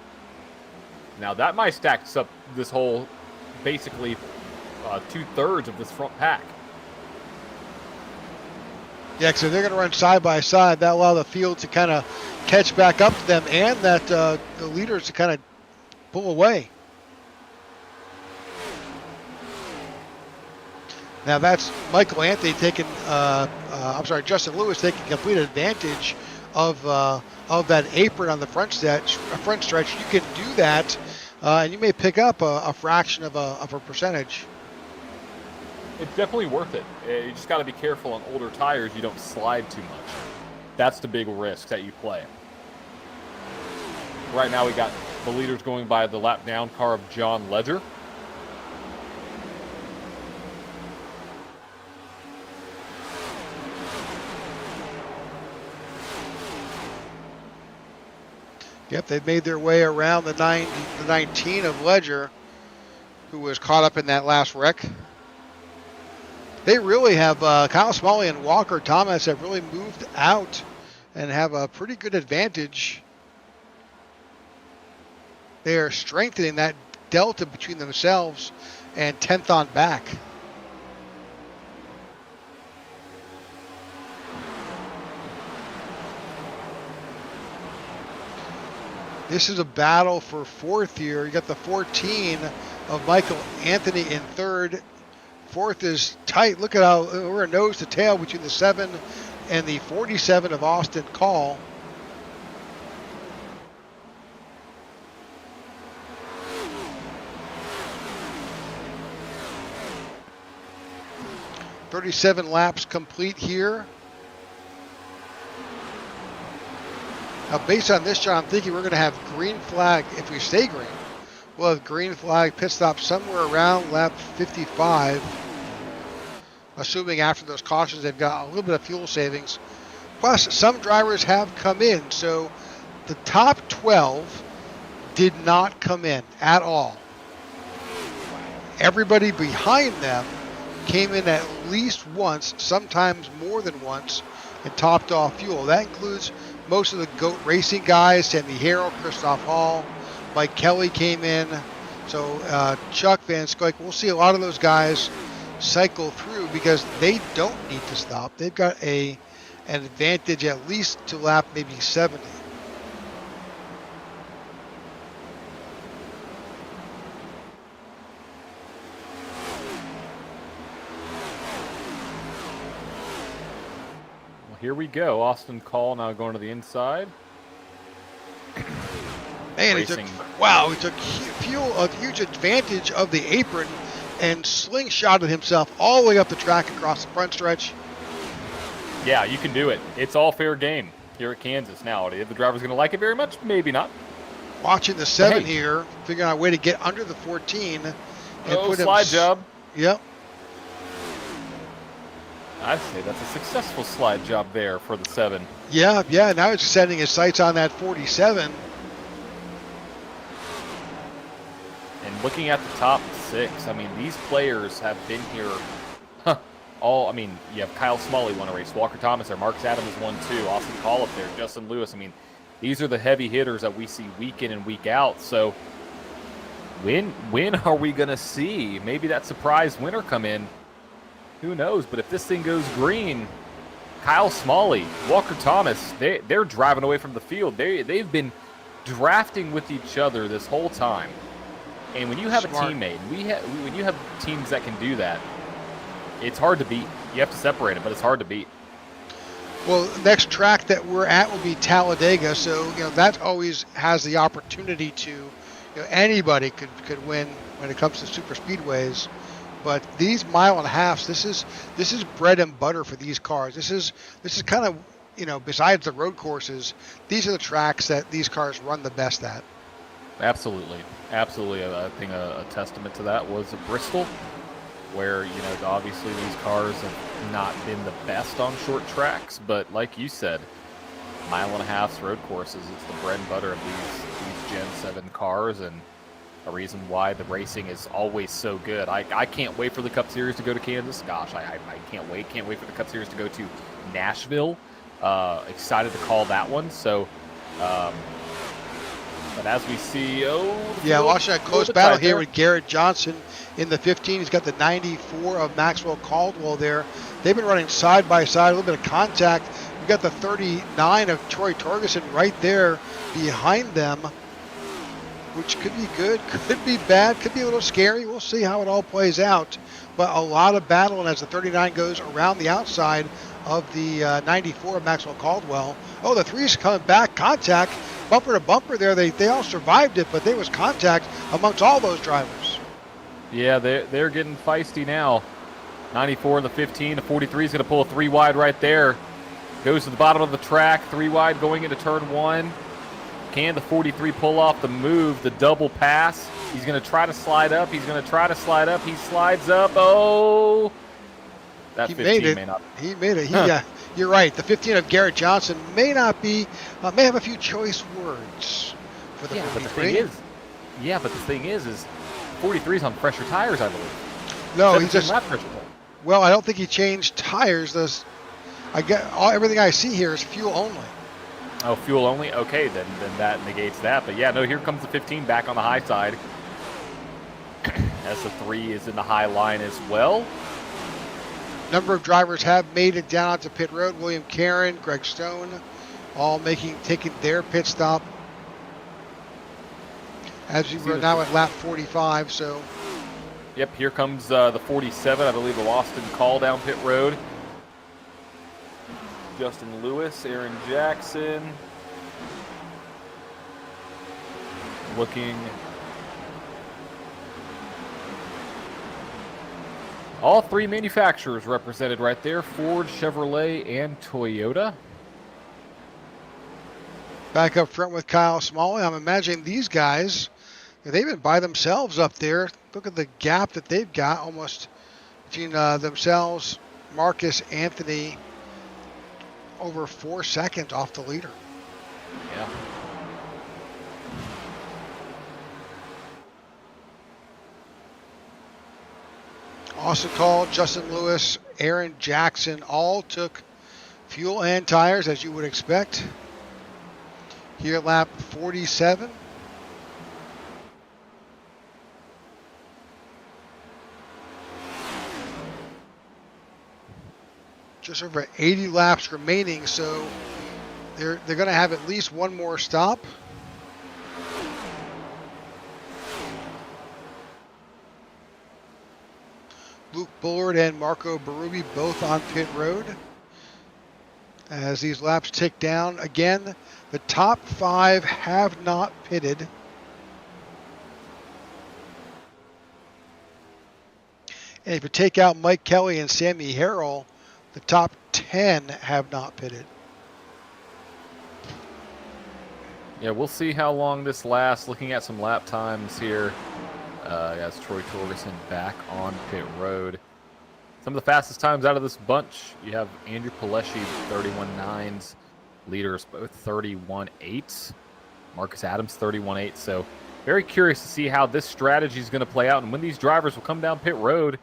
S3: Now that might stack up this whole basically 2/3 of this front pack.
S2: Yeah, so they're going to run side by side. That'll allow the field to kind of catch back up to them, and that the leaders to kind of pull away. Now that's Michael Anthony taking, Justin Lewis taking complete advantage of that apron on the front stretch. You can do that, and you may pick up a fraction of a percentage.
S3: It's definitely worth it. You just got to be careful on older tires. You don't slide too much. That's the big risk that you play. Right now we got the leaders going by the lap down car of John Ledger.
S2: Yep, they've made their way around the 19 of Ledger, who was caught up in that last wreck. They really have, Kyle Smalley and Walker Thomas have really moved out and have a pretty good advantage. They are strengthening that delta between themselves and 10th on back. This is a battle for 4th here. You got the 14 of Michael Anthony in 3rd. 4th is tight. Look at how we're nose to tail between the 7 and the 47 of Austin Call. "37 laps complete here." Now, based on this, John, I'm thinking we're going to have green flag if we stay green. We'll have green flag pit stop somewhere around lap 55. Assuming after those cautions they've got a little bit of fuel savings. Plus, some drivers have come in. So the top 12 did not come in at all. Everybody behind them came in at least once, sometimes more than once, and topped off fuel. That includes most of the GOAT Racing guys, Sammy Harrell, Christoph Hall, Mike Kelly came in. So Chuck Van Scoik, we'll see a lot of those guys cycle through because they don't need to stop. They've got an advantage at least to lap maybe 70.
S3: Well, here we go. Austin Call now going to the inside.
S2: Man, he took a huge advantage of the apron and slingshotted himself all the way up the track across the front stretch.
S3: Yeah, you can do it. It's all fair game here at Kansas now. Are the drivers going to like it very much? Maybe not.
S2: Watching the 7 here, figuring out a way to get under the 14. And put
S3: slide job.
S2: Yep.
S3: I'd say that's a successful slide job there for the 7.
S2: Yeah. Now he's setting his sights on that 47.
S3: And looking at the top 6, I mean, these players have been here you have Kyle Smalley won a race, Walker Thomas there, Marcus Adams won 2, Austin Call up there, Justin Lewis. I mean, these are the heavy hitters that we see week in and week out. So when are we going to see maybe that surprise winner come in? Who knows? But if this thing goes green, Kyle Smalley, Walker Thomas, they're driving away from the field. They've been drafting with each other this whole time. And when you have a teammate, when you have teams that can do that, it's hard to beat. You have to separate it, but it's hard to beat.
S2: Well, next track that we're at will be Talladega, so that always has the opportunity to, anybody could win when it comes to super speedways. But these mile and a halves, this is bread and butter for these cars. This is kind of, besides the road courses, these are the tracks that these cars run the best at.
S3: Absolutely. I think a testament to that was Bristol, where, obviously these cars have not been the best on short tracks, but like you said, mile and a half road courses, it's the bread and butter of these Gen 7 cars, and a reason why the racing is always so good. I can't wait for the Cup Series to go to Kansas. Gosh, I can't wait. Can't wait for the Cup Series to go to Nashville. Excited to call that one. So, but as we see,
S2: watching a close battle here with Garrett Johnson in the 15. He's got the 94 of Maxwell Caldwell there. They've been running side by side, a little bit of contact. We've got the 39 of Troy Torgerson right there behind them, which could be good, could be bad, could be a little scary. We'll see how it all plays out. But a lot of battling as the 39 goes around the outside of the 94 of Maxwell Caldwell. Oh, the 3's coming back, contact, bumper to bumper there. They all survived it, but there was contact amongst all those drivers.
S3: Yeah, they're getting feisty now. 94 in the 15, the 43 is going to pull a 3 wide right there. Goes to the bottom of the track, 3 wide going into turn 1. Can the 43 pull off the move, the double pass? He's going to try to slide up. He slides up. Oh, that 15 may not.
S2: He made it. Yeah, you're right. The 15 of Garrett Johnson may not be, may have a few choice words for the 43.
S3: But the thing is 43's on fresher tires, I believe.
S2: No, he just. Well, I don't think he changed tires. Everything I see here is fuel only.
S3: Oh, fuel only? Okay, then that negates that. But yeah, no, here comes the 15 back on the high side. As the 3 is in the high line as well.
S2: Number of drivers have made it down to pit road. William Caron, Greg Stone, all taking their pit stop. As we were now at lap 45, so.
S3: Yep, here comes the 47, I believe, of Austin Call down pit road. Justin Lewis, Aaron Jackson. Looking. All 3 manufacturers represented right there, Ford, Chevrolet, and Toyota.
S2: Back up front with Kyle Smalley. I'm imagining these guys, they've been by themselves up there. Look at the gap that they've got almost between themselves, Marcus, Anthony, over 4 seconds off the leader.
S3: Yeah.
S2: Austin Call, Justin Lewis, Aaron Jackson all took fuel and tires, as you would expect. Here at lap 47. Just over 80 laps remaining, so they're going to have at least one more stop. Luke Bullard and Marco Berube both on pit road. As these laps tick down, again, the top 5 have not pitted. And if you take out Mike Kelly and Sammy Harrell, the top 10 have not pitted.
S3: Yeah, we'll see how long this lasts. Looking at some lap times here. As Troy Torgerson back on pit road. Some of the fastest times out of this bunch, you have Andrew Pileshi, 31.9s. Leaders both 31.8s. Marcus Adams, 31.8. So very curious to see how this strategy is going to play out and when these drivers will come down pit road.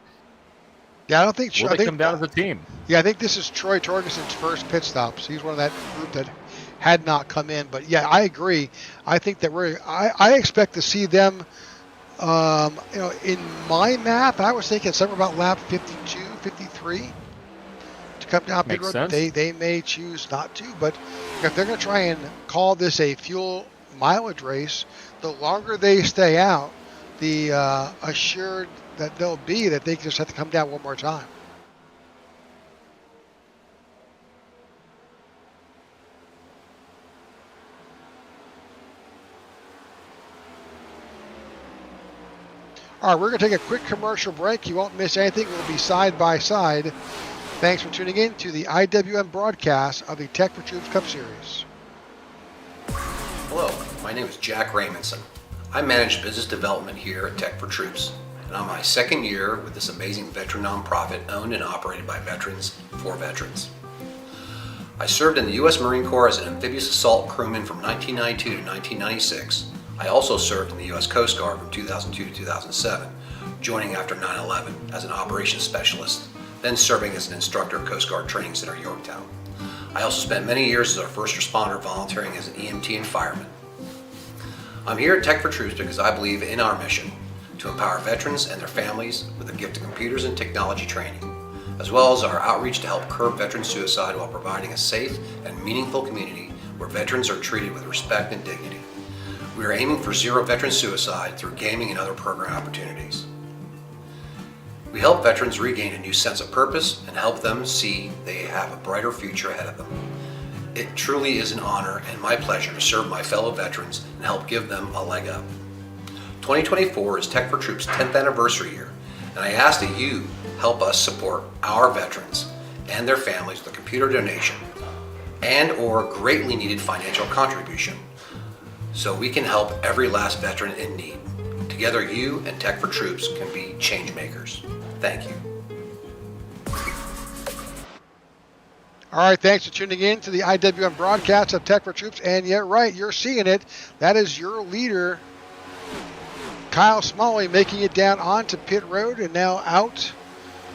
S2: Yeah, I don't think...
S3: Will they come down as a team?
S2: Yeah, I think this is Troy Torgerson's first pit stops. He's one of that group that had not come in. But yeah, I agree. I think that I expect to see them... in my math, I was thinking somewhere about lap 52, 53 to come down pit road.
S3: Sense.
S2: They may choose not to, but if they're going to try and call this a fuel mileage race, the longer they stay out, the assured that they'll be that they just have to come down one more time. All right, we're going to take a quick commercial break. You won't miss anything. We'll be side by side. Thanks for tuning in to the IWM broadcast of the Tech4Troops Cup Series.
S5: Hello, my name is Jack Raymondson. I manage business development here at Tech4Troops, and I'm my second year with this amazing veteran nonprofit owned and operated by veterans for veterans. I served in the U.S. Marine Corps as an amphibious assault crewman from 1992 to 1996. I also served in the U.S. Coast Guard from 2002 to 2007, joining after 9/11 as an operations specialist, then serving as an instructor at Coast Guard Training Center, Yorktown. I also spent many years as a first responder volunteering as an EMT and fireman. I'm here at Tech4Troops because I believe in our mission to empower veterans and their families with the gift of computers and technology training, as well as our outreach to help curb veteran suicide while providing a safe and meaningful community where veterans are treated with respect and dignity. We are aiming for zero veteran suicide through gaming and other program opportunities. We help veterans regain a new sense of purpose and help them see they have a brighter future ahead of them. It truly is an honor and my pleasure to serve my fellow veterans and help give them a leg up. 2024 is Tech4Troops' 10th anniversary year, and I ask that you help us support our veterans and their families with a computer donation and or greatly needed financial contribution, so we can help every last veteran in need. Together, you and Tech4Troops can be change makers. Thank you.
S2: All right, thanks for tuning in to the IWM broadcast of Tech4Troops. And yeah, right, you're seeing it. That is your leader, Kyle Smalley, making it down onto pit road and now out.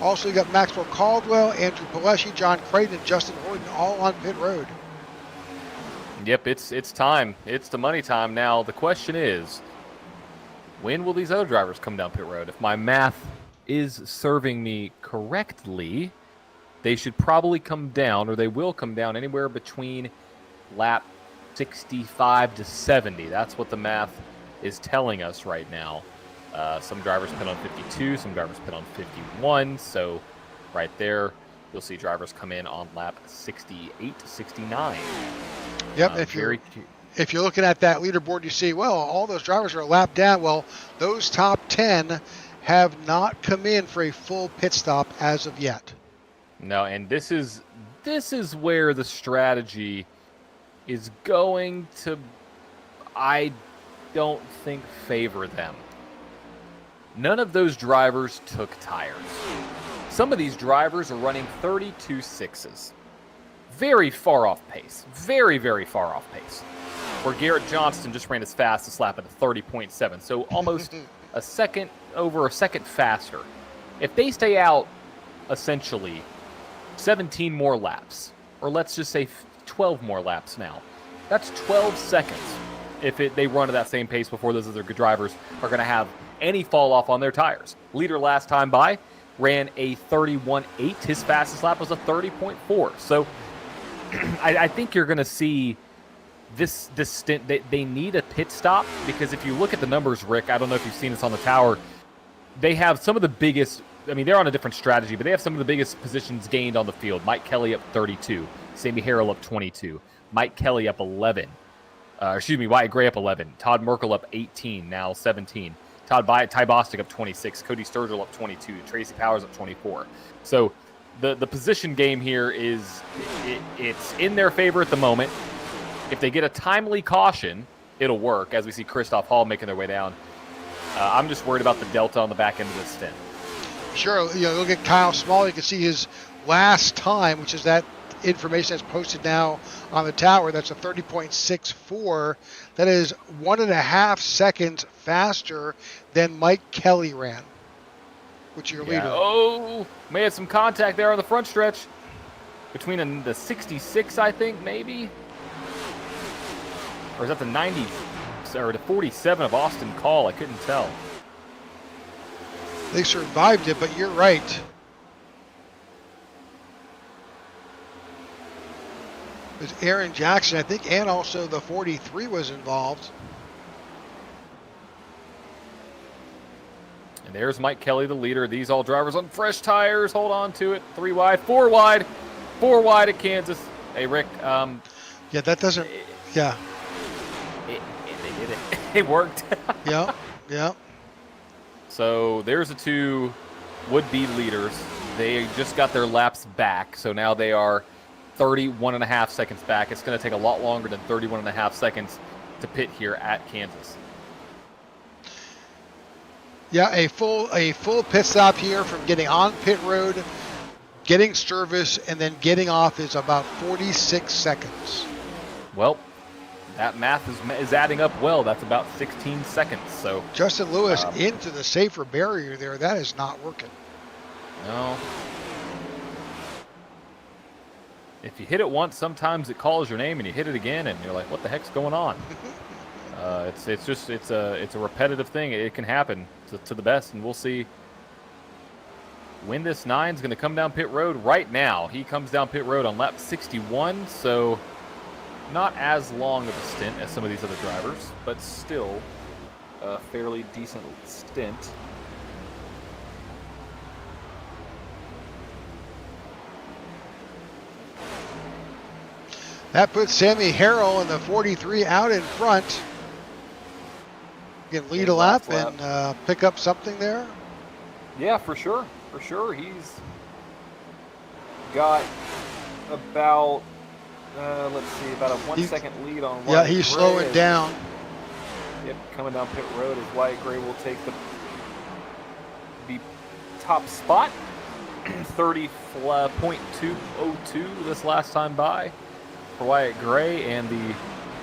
S2: Also, you got Maxwell Caldwell, Andrew Pileshi, John Creighton, and Justin Horton all on pit road.
S3: Yep, it's time. It's the money time now. The question is, when will these other drivers come down pit road? If my math is serving me correctly, they should probably come down, or they will come down anywhere between lap 65 to 70. That's what the math is telling us right now. Some drivers pit on 52, some drivers pit on 51. So right there, you'll see drivers come in on lap 68 to 69.
S2: Yep, if you're looking at that leaderboard, you see, well, all those drivers are a lap down. Well, those top 10 have not come in for a full pit stop as of yet.
S3: No, and this is where the strategy is going to, I don't think, favor them. None of those drivers took tires. Some of these drivers are running 32.6s. Very far off pace. Very, very far off pace. Where Garrett Johnston just ran his fastest lap at a 30.7. So almost over a second faster. If they stay out essentially 17 more laps, or let's just say 12 more laps now, that's 12 seconds if they run at that same pace before those other good drivers are going to have any fall off on their tires. Leader last time by ran a 31.8. His fastest lap was a 30.4. So I think you're going to see this stint. They need a pit stop, because if you look at the numbers, Rick, I don't know if you've seen this on the tower, they have some of the biggest, I mean, they're on a different strategy, but they have some of the biggest positions gained on the field. Mike Kelly up 32. Sammy Harrell up 22. Mike Kelly up 11. Wyatt Gray up 11. Todd Merkel up 18, now 17. Ty Bostic up 26. Cody Sturgill up 22. Tracy Powers up 24. So the position game here is it's in their favor at the moment. If they get a timely caution, it'll work, as we see Christoph Hall making their way down. I'm just worried about the delta on the back end of this stint.
S2: Sure, look at Kyle Small. You can see his last time, which is that information that's posted now on the tower. That's a 30.64. That is 1.5 seconds faster than Mike Kelly ran, which is your leader.
S3: Oh, may have some contact there on the front stretch between the 66, I think, maybe. Or is that the 90 or the 47 of Austin Call? I couldn't tell.
S2: They survived it, but you're right. There's Aaron Jackson, I think, and also the 43 was involved.
S3: And there's Mike Kelly, the leader. These all drivers on fresh tires. Hold on to it. 3 wide, 4 wide. 4 wide at Kansas. Hey, Rick.
S2: Yeah, that doesn't... Yeah.
S3: They did it. It worked.
S2: Yeah, yeah.
S3: So there's the 2 would-be leaders. They just got their laps back, so now they are 31.5 seconds back. It's going to take a lot longer than 31.5 seconds to pit here at Kansas.
S2: Yeah, a full pit stop here from getting on pit road, getting service, and then getting off is about 46 seconds.
S3: Well, that math is adding up well. That's about 16 seconds. So
S2: Justin Lewis into the safer barrier there. That is not working.
S3: No. If you hit it once, sometimes it calls your name, and you hit it again, and you're like, "What the heck's going on?" It's a repetitive thing. It can happen to the best, and we'll see when this 9's going to come down pit road. Right now, he comes down pit road on lap 61, so not as long of a stint as some of these other drivers, but still a fairly decent stint.
S2: That puts Sammy Harrell and the 43 out in front. You can lead a lap and pick up something there.
S3: Yeah, for sure. For sure. He's got about, let's see, about a 1 second lead on Wyatt
S2: Yeah, he's
S3: Gray.
S2: slowing down.
S3: Yep, coming down pit road as Wyatt Gray will take the top spot. 30.202 this last time by for Wyatt Gray, and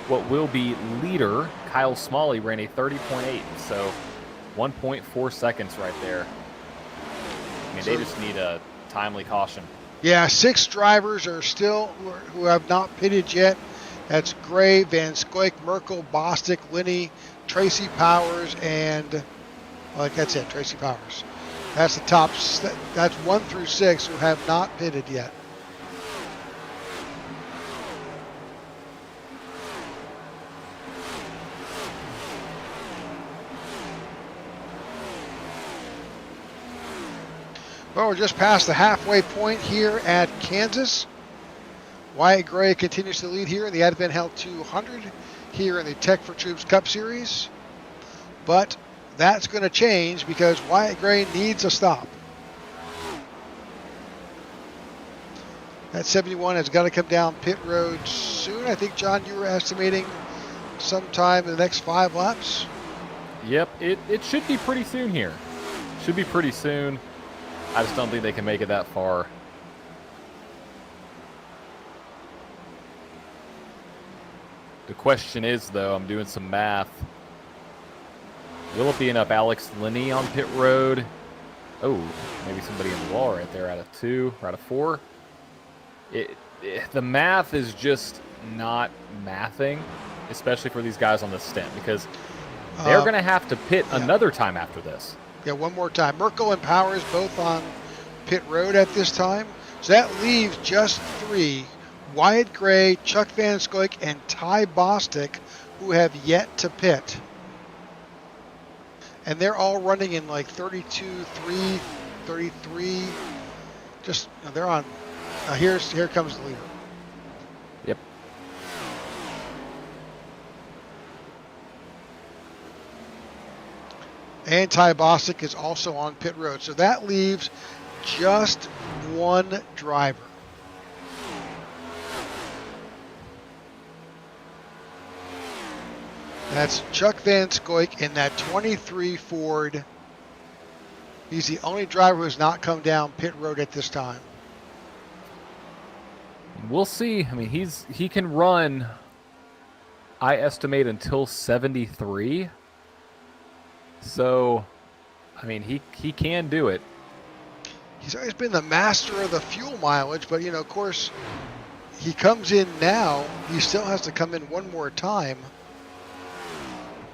S3: what will be leader, Kyle Smalley, ran a 30.8, so 1.4 seconds right there. I mean, they just need a timely caution.
S2: Yeah, 6 drivers are still who have not pitted yet. That's Gray, Van Scoik, Merkel, Bostic, Linney, Tracy Powers, and that's it, Tracy Powers. That's the top. That's 1 through 6 who have not pitted yet. Well, we're just past the halfway point here at Kansas. Wyatt Gray continues to lead here in the AdventHealth 200 here in the Tech4Troops Cup Series. But that's going to change because Wyatt Gray needs a stop. That 71 has got to come down pit road soon. I think, John, you were estimating sometime in the next 5 laps.
S3: Yep, it should be pretty soon here. Should be pretty soon. I just don't think they can make it that far. The question is, though, I'm doing some math. Will it be enough Alex Linney on pit road? Oh, maybe somebody in the wall right there out of 2, or out of 4. The math is just not mathing, especially for these guys on the stint, because they're going to have to pit another time after this.
S2: Yeah, one more time. Merkel and Powers both on pit road at this time. So that leaves just 3. Wyatt Gray, Chuck Van Scoik, and Ty Bostic, who have yet to pit. And they're all running in like 32.3, 33. Just, they're on. Here comes the leader. And Ty Bostic is also on pit road. So that leaves just one driver. That's Chuck Van Scoik in that 23 Ford. He's the only driver who has not come down pit road at this time.
S3: We'll see. I mean, he can run, I estimate, until 73. So, I mean, he can do it.
S2: He's always been the master of the fuel mileage, but, of course, he comes in now. He still has to come in one more time,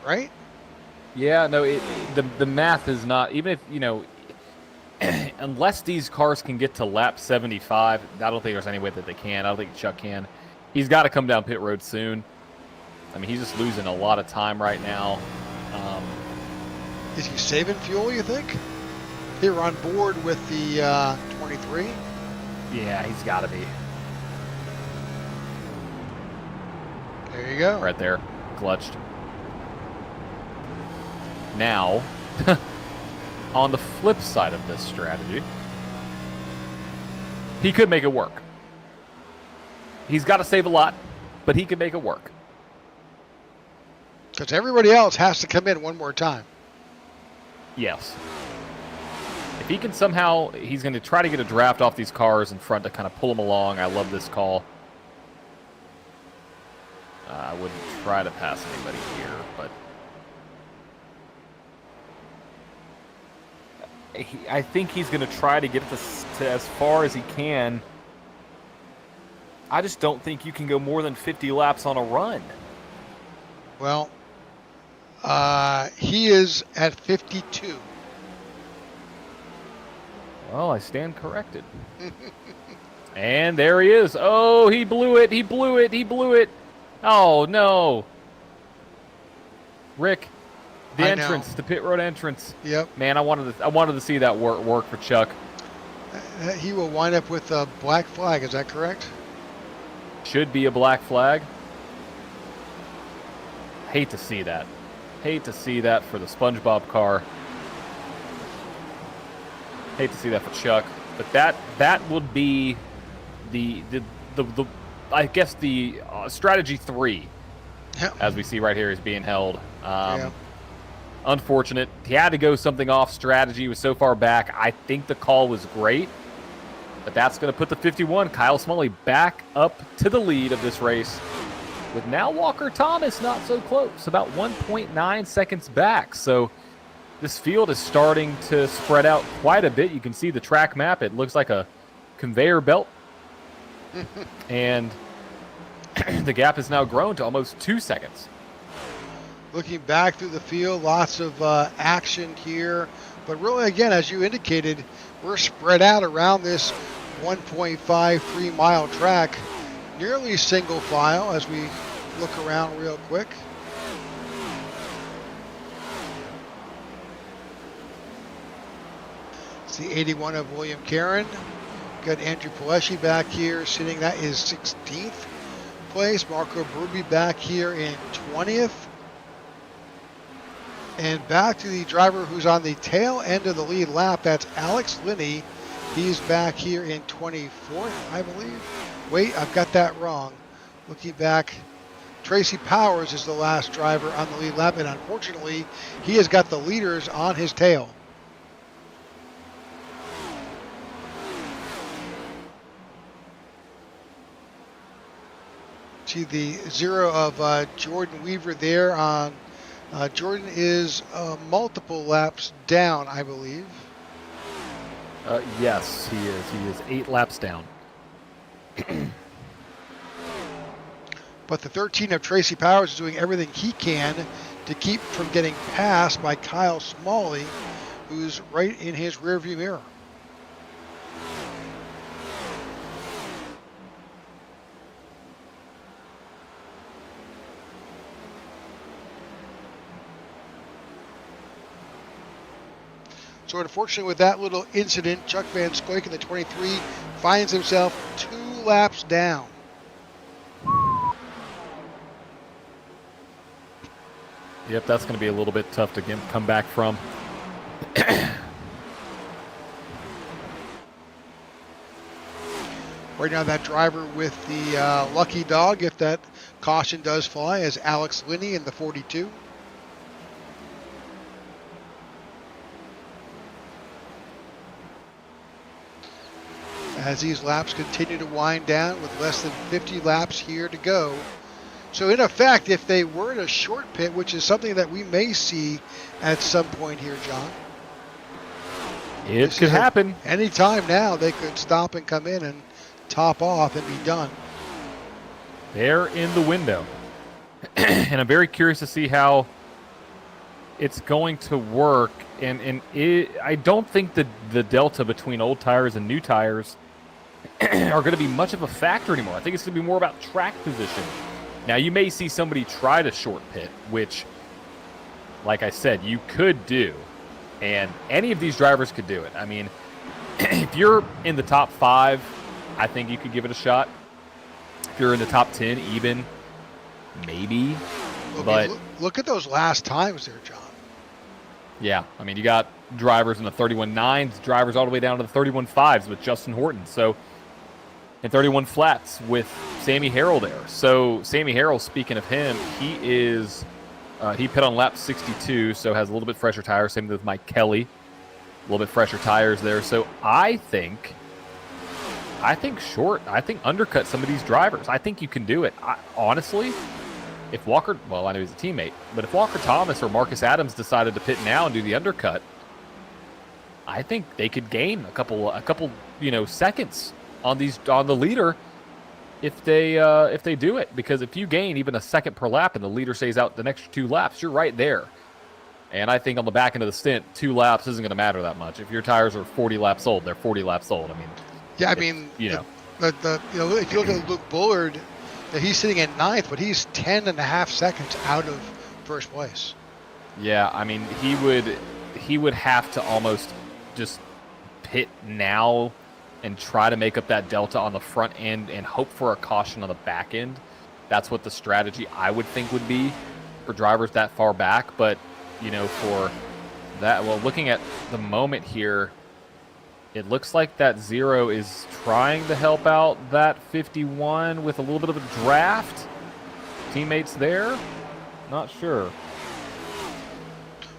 S2: right?
S3: Yeah, no, the math is not, even if, unless these cars can get to lap 75, I don't think there's any way that they can. I don't think Chuck can. He's got to come down pit road soon. I mean, he's just losing a lot of time right now.
S2: Is he saving fuel, you think? Here on board with the 23?
S3: Yeah, he's got to be.
S2: There you go.
S3: Right there, clutched. Now, on the flip side of this strategy, he could make it work. He's got to save a lot, but he could make it work.
S2: Because everybody else has to come in one more time.
S3: Yes. If he can somehow, he's going to try to get a draft off these cars in front to kind of pull them along. I love this call. I wouldn't try to pass anybody here, but I think he's going to try to get to as far as he can. I just don't think you can go more than 50 laps on a run.
S2: Well, he is at 52.
S3: Well, I stand corrected. And there he is. Oh, he blew it. He blew it. He blew it. Oh, no. Rick, the entrance, the pit road entrance.
S2: Yep.
S3: Man, I wanted to see that work for Chuck.
S2: He will wind up with a black flag. Is that correct?
S3: Should be a black flag. Hate to see that. Hate to see that for the SpongeBob car. Hate to see that for Chuck. But that would be the I guess the strategy 3, as we see right here, is being held. Unfortunate. He had to go something off strategy. He was so far back. I think the call was great. But that's going to put the 51, Kyle Smalley, back up to the lead of this race. With now Walker Thomas not so close, about 1.9 seconds back. So this field is starting to spread out quite a bit. You can see the track map. It looks like a conveyor belt. And the gap has now grown to almost 2 seconds.
S2: Looking back through the field, lots of action here. But really, again, as you indicated, we're spread out around this 1.53 mile track, nearly single file as we look around real quick. It's the 81 of William Caron. Got Andrew Pileshi back here sitting. That is 16th place. Marco Berube back here in 20th. And back to the driver who's on the tail end of the lead lap. That's Alex Linney. He's back here in 24th, I believe. Wait, I've got that wrong. Looking back, Tracy Powers is the last driver on the lead lap, and unfortunately, he has got the leaders on his tail. See the 0 of Jordan Weaver there on. Jordan is multiple laps down, I believe.
S3: Yes, he is. He is 8 laps down.
S2: But the 13 of Tracy Powers is doing everything he can to keep from getting passed by Kyle Smalley, who's right in his rearview mirror. So unfortunately, with that little incident, Chuck Van Scoik in the 23 finds himself 2 laps down.
S3: Yep, that's going to be a little bit tough to come back from.
S2: Right now, that driver with the lucky dog, if that caution does fly, is Alex Linney in the 42. As these laps continue to wind down with less than 50 laps here to go. So in effect, if they were to short pit, which is something that we may see at some point here, John.
S3: It could happen.
S2: Any time now, they could stop and come in and top off and be done.
S3: They're in the window. And I'm very curious to see how it's going to work. And I don't think the delta between old tires and new tires are going to be much of a factor anymore. I think it's going to be more about track position. Now, you may see somebody try to short pit, which, like I said, you could do. And any of these drivers could do it. I mean, if you're in the top 5, I think you could give it a shot. If you're in the top 10, even, maybe.
S2: Well,
S3: but
S2: look at those last times there, John.
S3: Yeah, I mean, you got drivers in the 31.9s, drivers all the way down to the 31.5s with Justin Horton. So, and 31 flats with Sammy Harrell there. So, Sammy Harrell, speaking of him, he pit on lap 62, so has a little bit fresher tires. Same with Mike Kelly, a little bit fresher tires there. So, I think undercut some of these drivers. I think you can do it. Honestly, if Walker, well, I know he's a teammate, but if Walker Thomas or Marcus Adams decided to pit now and do the undercut, I think they could gain a couple, seconds on the leader if they do it. Because if you gain even a second per lap and the leader stays out the next 2 laps, you're right there. And I think on the back end of the stint, 2 laps isn't going to matter that much. If your tires are 40 laps old, they're 40 laps old. I mean,
S2: yeah, I mean, if you look at Luke Bullard, he's sitting at 9th, but he's 10.5 seconds out of first place.
S3: Yeah, I mean, he would have to almost just pit now and try to make up that delta on the front end and hope for a caution on the back end. That's what the strategy I would think would be for drivers that far back. But, for that, well, looking at the moment here, it looks like that 0 is trying to help out that 51 with a little bit of a draft. Teammates there? Not sure.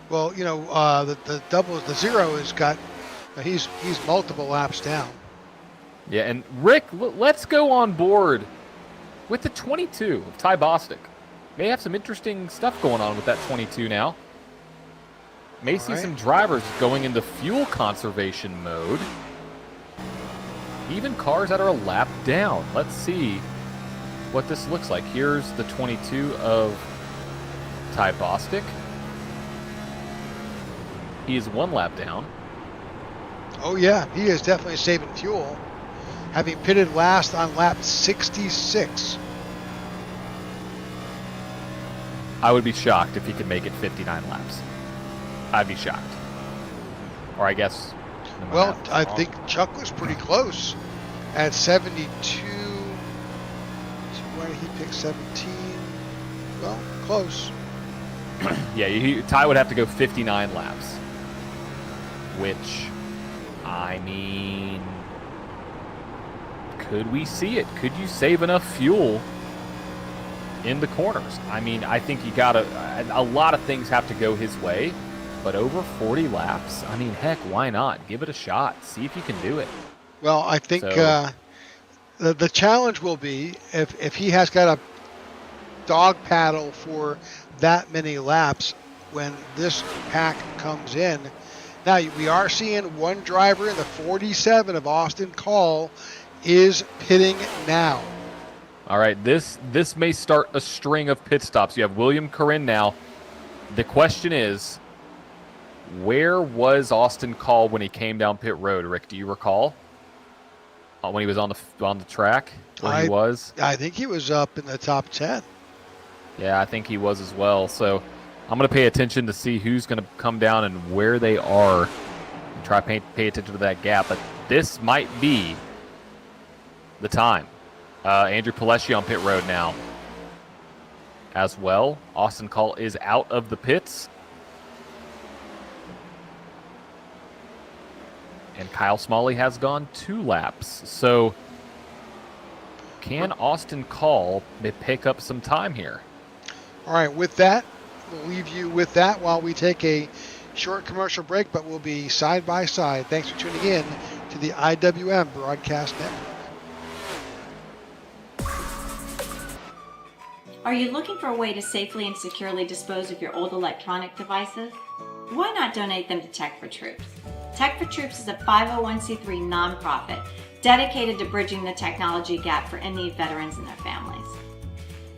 S2: Well, the double, the 0 has got, he's multiple laps down.
S3: Yeah, and Rick, let's go on board with the 22 of Ty Bostic. May have some interesting stuff going on with that 22 now. May see some drivers going into fuel conservation mode. Even cars that are a lap down. Let's see what this looks like. Here's the 22 of Ty Bostic. He is 1 lap down.
S2: Oh, yeah. He is definitely saving fuel, having pitted last on lap 66.
S3: I would be shocked if he could make it 59 laps. I'd be shocked. Or I guess...
S2: Well, I think Chuck was pretty close at 72. Where did he pick 17? Well, close.
S3: Yeah, Ty would have to go 59 laps. Which, I mean... Could we see it? Could you save enough fuel in the corners? I mean, I think a lot of things have to go his way. But over 40 laps, I mean, heck, why not? Give it a shot. See if you can do it.
S2: Well, I think the challenge will be if he has got a dog paddle for that many laps when this pack comes in. Now, we are seeing one driver in the 47 of Austin Call is pitting now.
S3: All right, this may start a string of pit stops. You have William Corinne now. The question is, where was Austin Call when he came down pit road? Rick, do you recall when he was on the track where he was?
S2: I think he was up in the top 10.
S3: Yeah, I think he was as well. So I'm going to pay attention to see who's going to come down and where they are and try to pay attention to that gap. But this might be the time. Andrew Palesci on pit road now as well. Austin Call is out of the pits. and Kyle Smalley has gone 2 laps. So can Austin Call pick up some time here?
S2: All right, with that, we'll leave you with that while we take a short commercial break, but we'll be side by side. Thanks for tuning in to the IWM Broadcast Network.
S6: Are you looking for a way to safely and securely dispose of your old electronic devices? Why not donate them to Tech4Troops? Tech4Troops is a 501c3 nonprofit dedicated to bridging the technology gap for in-need veterans and their families.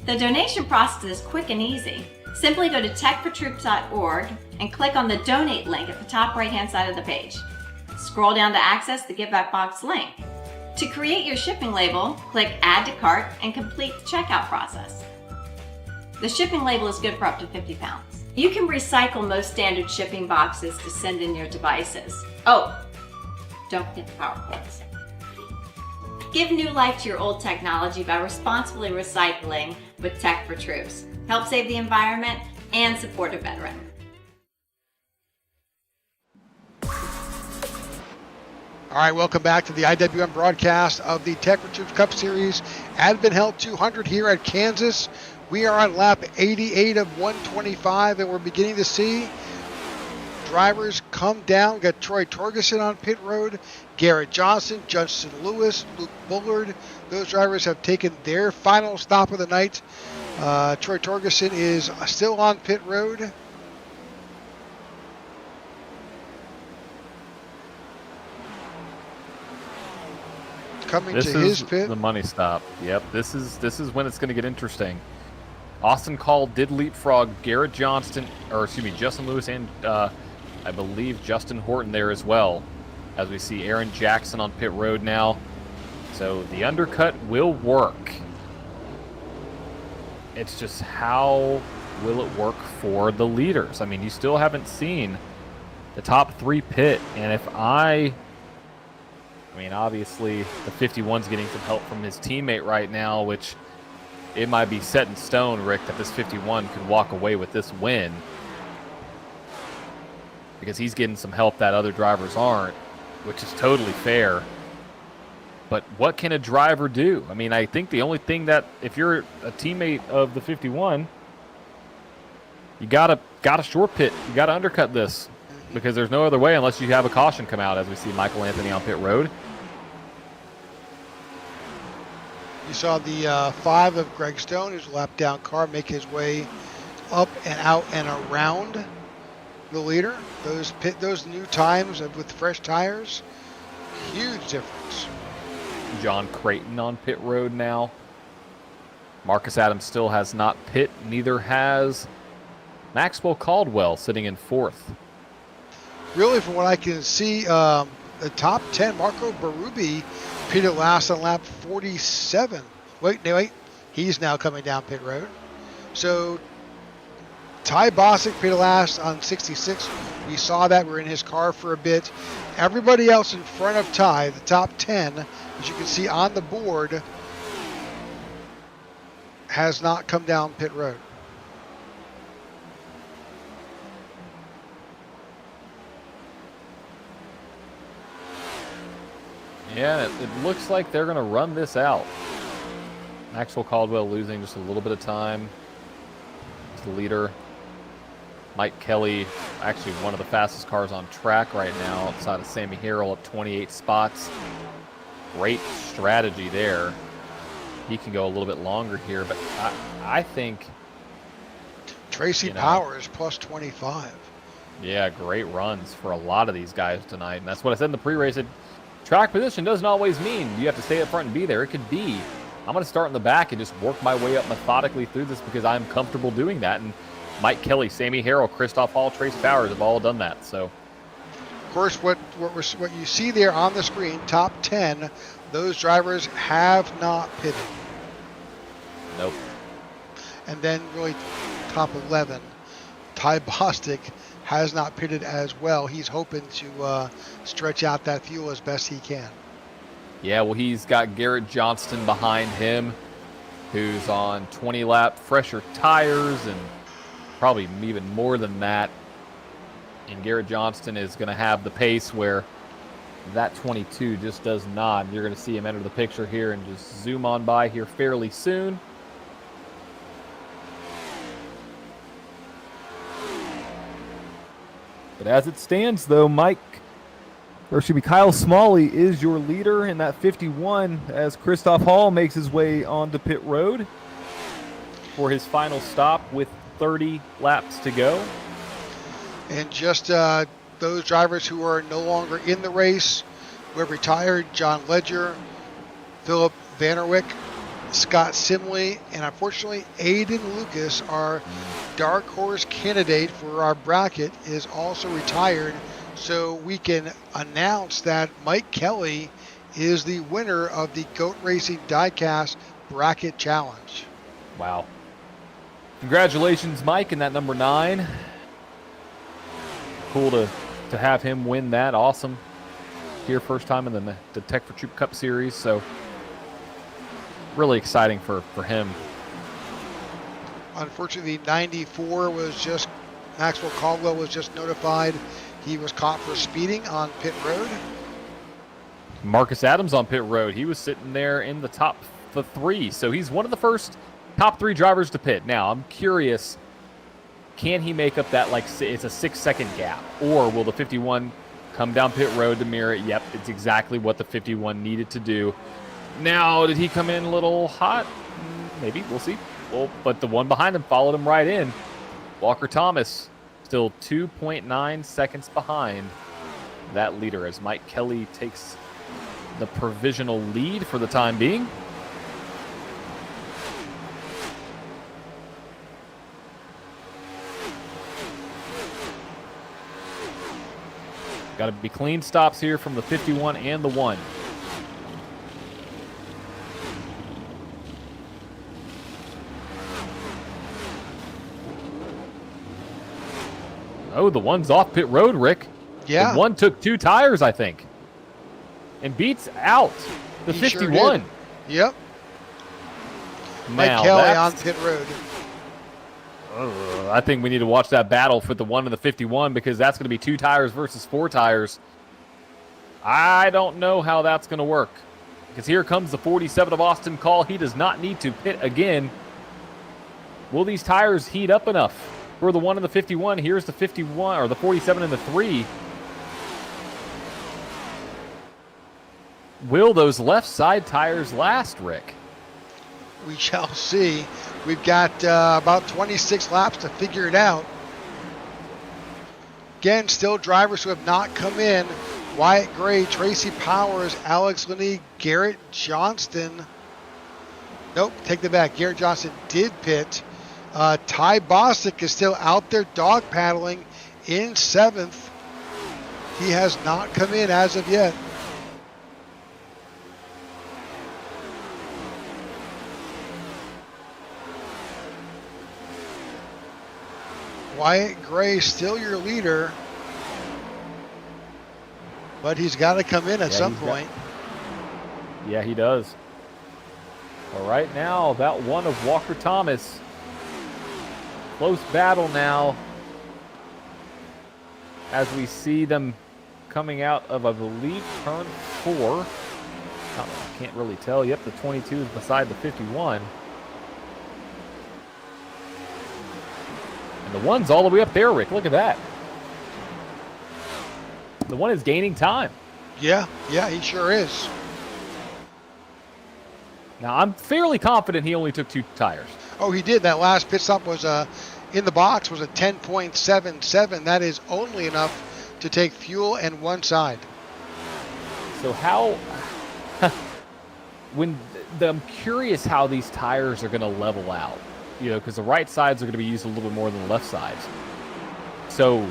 S6: The donation process is quick and easy. Simply go to tech4troops.org and click on the donate link at the top right-hand side of the page. Scroll down to access the Give Back Box link. To create your shipping label, click Add to Cart and complete the checkout process. The shipping label is good for up to 50 pounds. You can recycle most standard shipping boxes to send in your devices. Oh, don't forget the power cords. Give new life to your old technology by responsibly recycling with Tech4Troops. Help save the environment and support a veteran.
S2: All right, welcome back to the IWM broadcast of the Tech4Troops Cup Series AdventHealth 200 here at Kansas. We are on lap 88 of 125, and we're beginning to see drivers come down. We've got Troy Torgerson on pit road, Garrett Johnson, Justin Lewis, Luke Bullard. Those drivers have taken their final stop of the night. Troy Torgerson is still on pit road. Coming
S3: This
S2: to
S3: is
S2: his pit.
S3: the money stop. Yep, this is when it's going to get interesting. Austin Call did leapfrog Garrett Justin Lewis, and I believe Justin Horton there as well, as we see Aaron Jackson on pit road now. So the undercut will work. It's just how will it work for the leaders? I mean, you still haven't seen the top 3 pit, and I mean, obviously the 51's getting some help from his teammate right now, which it might be set in stone, Rick, that this 51 could walk away with this win, because he's getting some help that other drivers aren't, which is totally fair. But what can a driver do? I mean, I think the only thing that, if you're a teammate of the 51, you gotta short pit. You gotta undercut this, because there's no other way unless you have a caution come out, as we see Michael Anthony on pit road.
S2: You saw the 5 of Greg Stone, his lap down car, make his way up and out and around the leader. Those new times with fresh tires, huge difference.
S3: John Creighton on pit road now. Marcus Adams still has not pit. Neither has Maxwell Caldwell, sitting in 4th.
S2: Really, from what I can see, the top 10, Marco Berube pitted last on lap 47. Wait. He's now coming down pit road. So Ty Bosick pitted last on 66. We saw that. We're in his car for a bit. Everybody else in front of Ty, the top 10, as you can see on the board, has not come down pit road.
S3: Yeah, it looks like they're going to run this out. Maxwell Caldwell losing just a little bit of time to the leader. Mike Kelly, actually one of the fastest cars on track right now, outside of Sammy Harrell, up 28 spots. Great strategy there. He can go a little bit longer here, but I think
S2: Tracy Powers plus 25.
S3: Yeah, great runs for a lot of these guys tonight, and that's what I said in the pre-race. Track position doesn't always mean you have to stay up front and be there. It could be, I'm going to start in the back and just work my way up methodically through this because I'm comfortable doing that. And Mike Kelly, Sammy Harrell, Christoph Hall, Trace Powers have all done that. So,
S2: of course, what you see there on the screen, top 10, those drivers have not pitted.
S3: Nope.
S2: And then really top 11, Ty Bostic has not pitted as well. He's hoping to stretch out that fuel as best he can.
S3: Yeah, well, he's got Garrett Johnston behind him, who's on 20-lap fresher tires and probably even more than that. And Garrett Johnston is going to have the pace where That 22 just does not. You're going to see him enter the picture here and just zoom on by here fairly soon. But as it stands, though, Kyle Smalley is your leader in that 51 as Christoph Hall makes his way onto pit road for his final stop with 30 laps to go.
S2: And just those drivers who are no longer in the race, who have retired: John Ledger, Philip Vanderwick, Scott Simley, and unfortunately Aiden Lucas, our dark horse candidate for our bracket, is also retired. So we can announce that Mike Kelly is the winner of the Goat Racing Diecast Bracket Challenge.
S3: Wow. Congratulations, Mike, in that number 9. Cool to have him win that. Awesome. Here, first time in the Tech4Troops Cup Series, so really exciting for him.
S2: Unfortunately, 94 was just, Maxwell Caldwell was just notified he was caught for speeding on pit road.
S3: Marcus Adams on pit road. He was sitting there in the top 3, so he's one of the first top 3 drivers to pit. Now, I'm curious, can he make up that, like, it's a 6-second gap, or will the 51 come down pit road to mirror it? Yep, it's exactly what the 51 needed to do. Now, did he come in a little hot? Maybe, we'll see. Well, but the one behind him followed him right in. Walker Thomas still 2.9 seconds behind that leader as Mike Kelly takes the provisional lead for the time being. Got to be clean stops here from the 51 and the 1. Oh, the 1's off pit road, Rick.
S2: Yeah.
S3: The 1 took 2 tires, I think, and beats out the
S2: He
S3: 51.
S2: Sure did. Yep. Mike
S3: Now,
S2: Kelly on pit road.
S3: I think we need to watch that battle for the 1 and the 51, because that's going to be 2 tires versus 4 tires. I don't know how that's going to work, because here comes the 47 of Austin Call. He does not need to pit again. Will these tires heat up enough for the 1 and the 51? Here's the 51, or the 47 and the 3. Will those left side tires last, Rick?
S2: We shall see. We've got about 26 laps to figure it out. Again, still drivers who have not come in: Wyatt Gray, Tracy Powers, Alex Linney, Garrett Johnston. Nope, take that back. Garrett Johnston did pit. Ty Bostic is still out there dog paddling in 7th. He has not come in as of yet. Wyatt Gray still your leader, but he's got to come in at some point.
S3: Yeah, he does. Well, right now, that 1 of Walker Thomas. Close battle now as we see them coming out of, I believe, turn 4. I can't really tell. Yep, the 22 is beside the 51. And the 1's all the way up there, Rick. Look at that. The 1 is gaining time.
S2: Yeah, he sure is.
S3: Now, I'm fairly confident he only took 2 tires.
S2: Oh, he did. That last pit stop was in the box was a 10.77. That is only enough to take fuel and one side.
S3: So how, I'm curious how these tires are going to level out, because the right sides are going to be used a little bit more than the left sides. So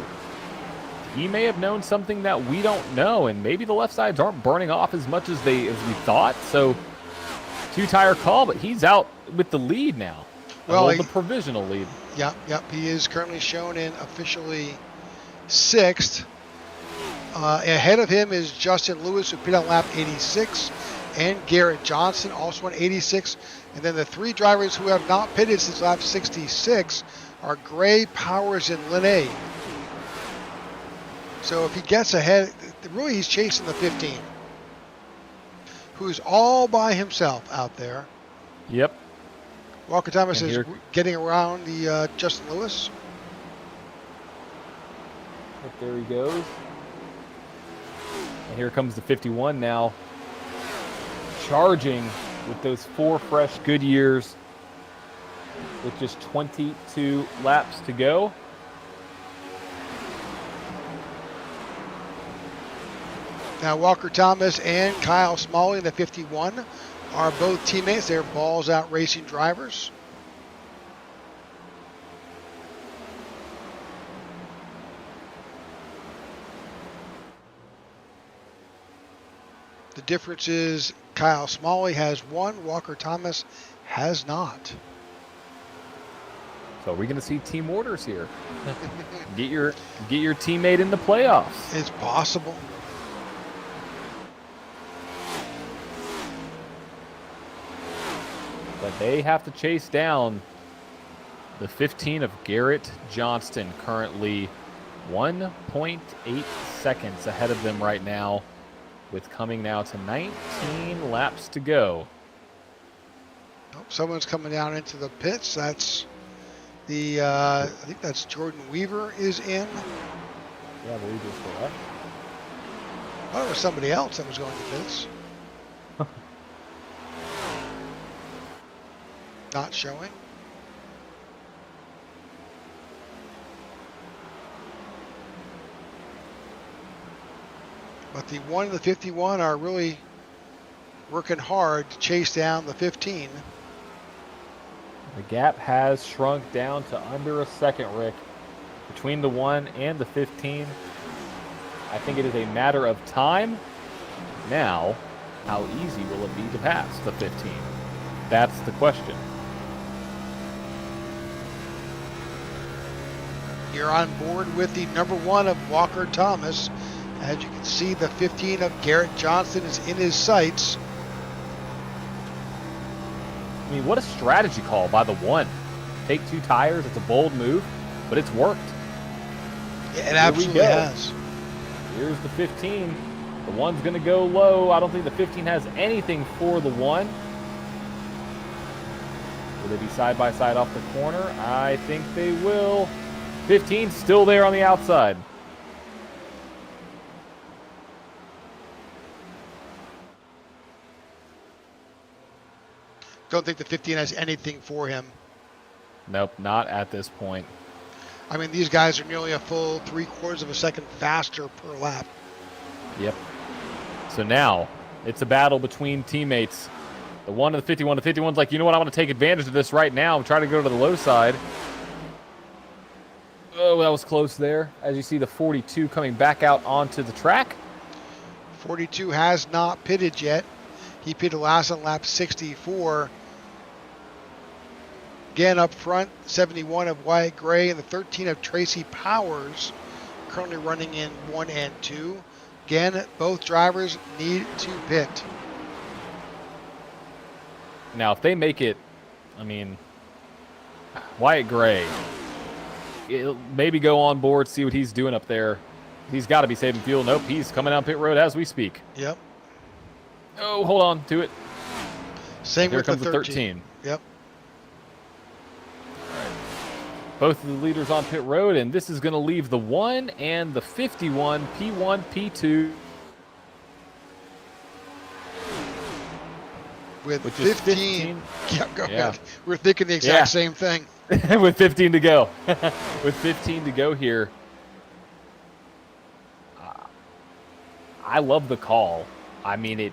S3: he may have known something that we don't know, and maybe the left sides aren't burning off as much as we thought. So 2-tire call, but he's out with the lead now. Well, the provisional lead.
S2: Yep. He is currently shown in officially 6th. Ahead of him is Justin Lewis, who pit on lap 86, and Garrett Johnson, also on 86. And then the 3 drivers who have not pitted since lap 66 are Gray, Powers, and Linney. So if he gets ahead, really he's chasing the 15, who's all by himself out there.
S3: Yep.
S2: Walker Thomas
S3: And
S2: is
S3: here-
S2: getting around the Justin Lewis.
S3: Yep, there he goes. And here comes the 51 now. Charging with those 4 fresh Goodyears with just 22 laps to go.
S2: Now Walker Thomas and Kyle Smalley, the 51, are both teammates. They're balls out racing drivers. The difference is Kyle Smalley has won, Walker Thomas has not.
S3: So are we going to see team orders here? Get your teammate in the playoffs.
S2: It's possible.
S3: But they have to chase down the 15 of Garrett Johnston, currently 1.8 seconds ahead of them right now, with coming now to 19 laps to go.
S2: Oh, someone's coming down into the pits. That's the, I think that's Jordan Weaver is in.
S3: Yeah, I believe you're correct.
S2: I thought it was somebody else that was going to pits. Not showing. But the 1 and the 51 are really working hard to chase down the 15.
S3: The gap has shrunk down to under a second, Rick, between the 1 and the 15. I think it is a matter of time. Now, how easy will it be to pass the 15? That's the question.
S2: You're on board with the number 1 of Walker Thomas. As you can see, the 15 of Garrett Johnston is in his sights.
S3: I mean, what a strategy call by the 1. Take 2 tires. It's a bold move, but it's worked.
S2: Yeah, it absolutely has.
S3: Here's the 15. The 1's going to go low. I don't think the 15 has anything for the 1. Will they be side by side off the corner? I think they will. 15 still there on the outside.
S2: Don't think the 15 has anything for him.
S3: Nope, not at this point.
S2: I mean, these guys are nearly a full 3/4 of a second faster per lap.
S3: Yep. So now it's a battle between teammates. The 1 and the 51. The 51's like, you know what? I want to take advantage of this right now. I'm trying to go to the low side. Oh, that was close there. As you see the 42 coming back out onto the track.
S2: 42 has not pitted yet. He pitted last on lap 64. Again up front, 71 of Wyatt Gray and the 13 of Tracy Powers, currently running in 1 and 2. Again, both drivers need to pit.
S3: Now, if they make it, I mean, Wyatt Gray, maybe go on board, see what he's doing up there. He's got to be saving fuel. Nope, he's coming down pit road as we speak.
S2: Yep.
S3: Oh, hold on to it.
S2: Same
S3: Here
S2: with
S3: comes
S2: the
S3: 13.
S2: Yep.
S3: Both of the leaders on pit road, and this is going to leave the 1 and the 51, P1, P2.
S2: With
S3: Which is
S2: 15. Yeah, go
S3: Yeah.
S2: ahead. We're thinking the exact same thing.
S3: With 15 to go. With 15 to go here. I love the call. I mean,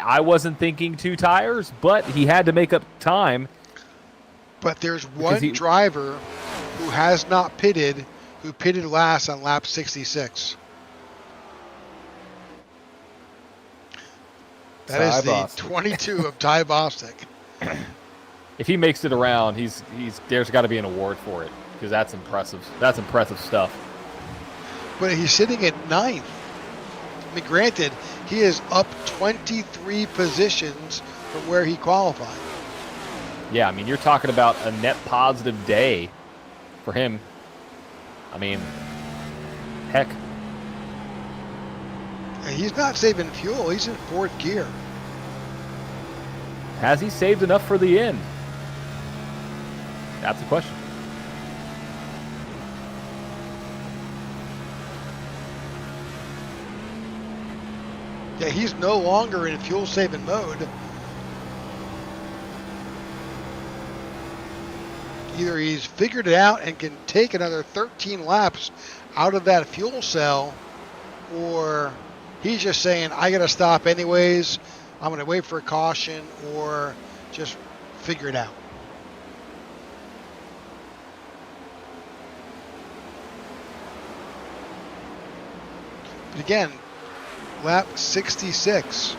S3: I wasn't thinking 2 tires, but he had to make up time.
S2: But there's one driver who has not pitted, who pitted last on lap 66. That is the 22 of Ty Bostic.
S3: If he makes it around, there's got to be an award for it, because that's impressive. That's impressive stuff.
S2: But he's sitting at 9th. I mean, granted, he is up 23 positions from where he qualified.
S3: Yeah, I mean, you're talking about a net positive day for him. I mean, heck,
S2: And he's not saving fuel. He's in fourth gear.
S3: Has he saved enough for the end? That's the question.
S2: Yeah, he's no longer in fuel-saving mode. Either he's figured it out and can take another 13 laps out of that fuel cell, or he's just saying, I got to stop anyways. I'm going to wait for a caution or just figure it out. But again, lap 66.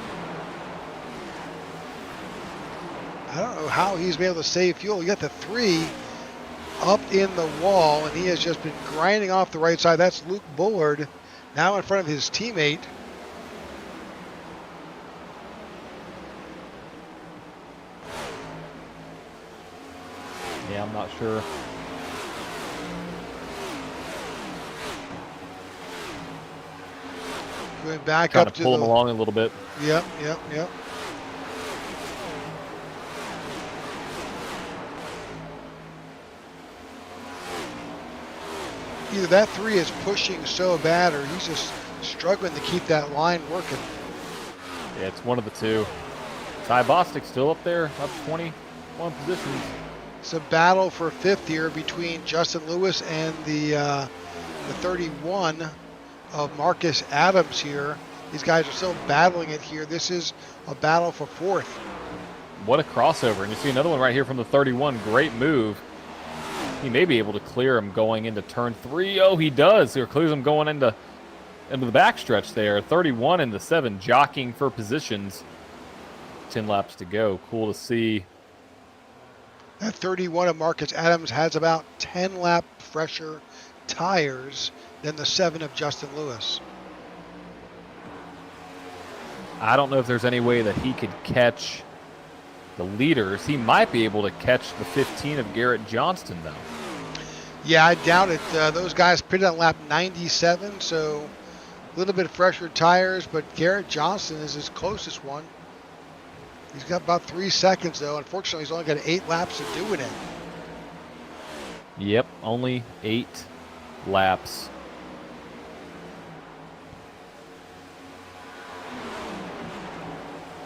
S2: I don't know how he's been able to save fuel. You got the 3 up in the wall, and he has just been grinding off the right side. That's Luke Bullard now in front of his teammate.
S3: Yeah, I'm not sure.
S2: Going back
S3: Trying
S2: up
S3: to
S2: to
S3: pull
S2: the...
S3: him along a little bit.
S2: Yep. Either that 3 is pushing so bad, or he's just struggling to keep that line working.
S3: Yeah, it's one of the two. Ty Bostic still up there, up 21 positions.
S2: It's a battle for 5th here between Justin Lewis and the 31 of Marcus Adams here. These guys are still battling it here. This is a battle for 4th.
S3: What a crossover. And you see another one right here from the 31. Great move. He may be able to clear him going into turn 3. Oh, he does. He clears him going into the backstretch there. 31 and the 7 jockeying for positions. 10 laps to go. Cool to see.
S2: That 31 of Marcus Adams has about 10 lap fresher tires than the 7 of Justin Lewis.
S3: I don't know if there's any way that he could catch the leaders. He might be able to catch the 15 of Garrett Johnston, though.
S2: Yeah, I doubt it. Those guys pitted on lap 97, so a little bit fresher tires, but Garrett Johnston is his closest one. He's got about 3 seconds, though. Unfortunately, he's only got 8 laps to do it in.
S3: Yep, only 8 laps.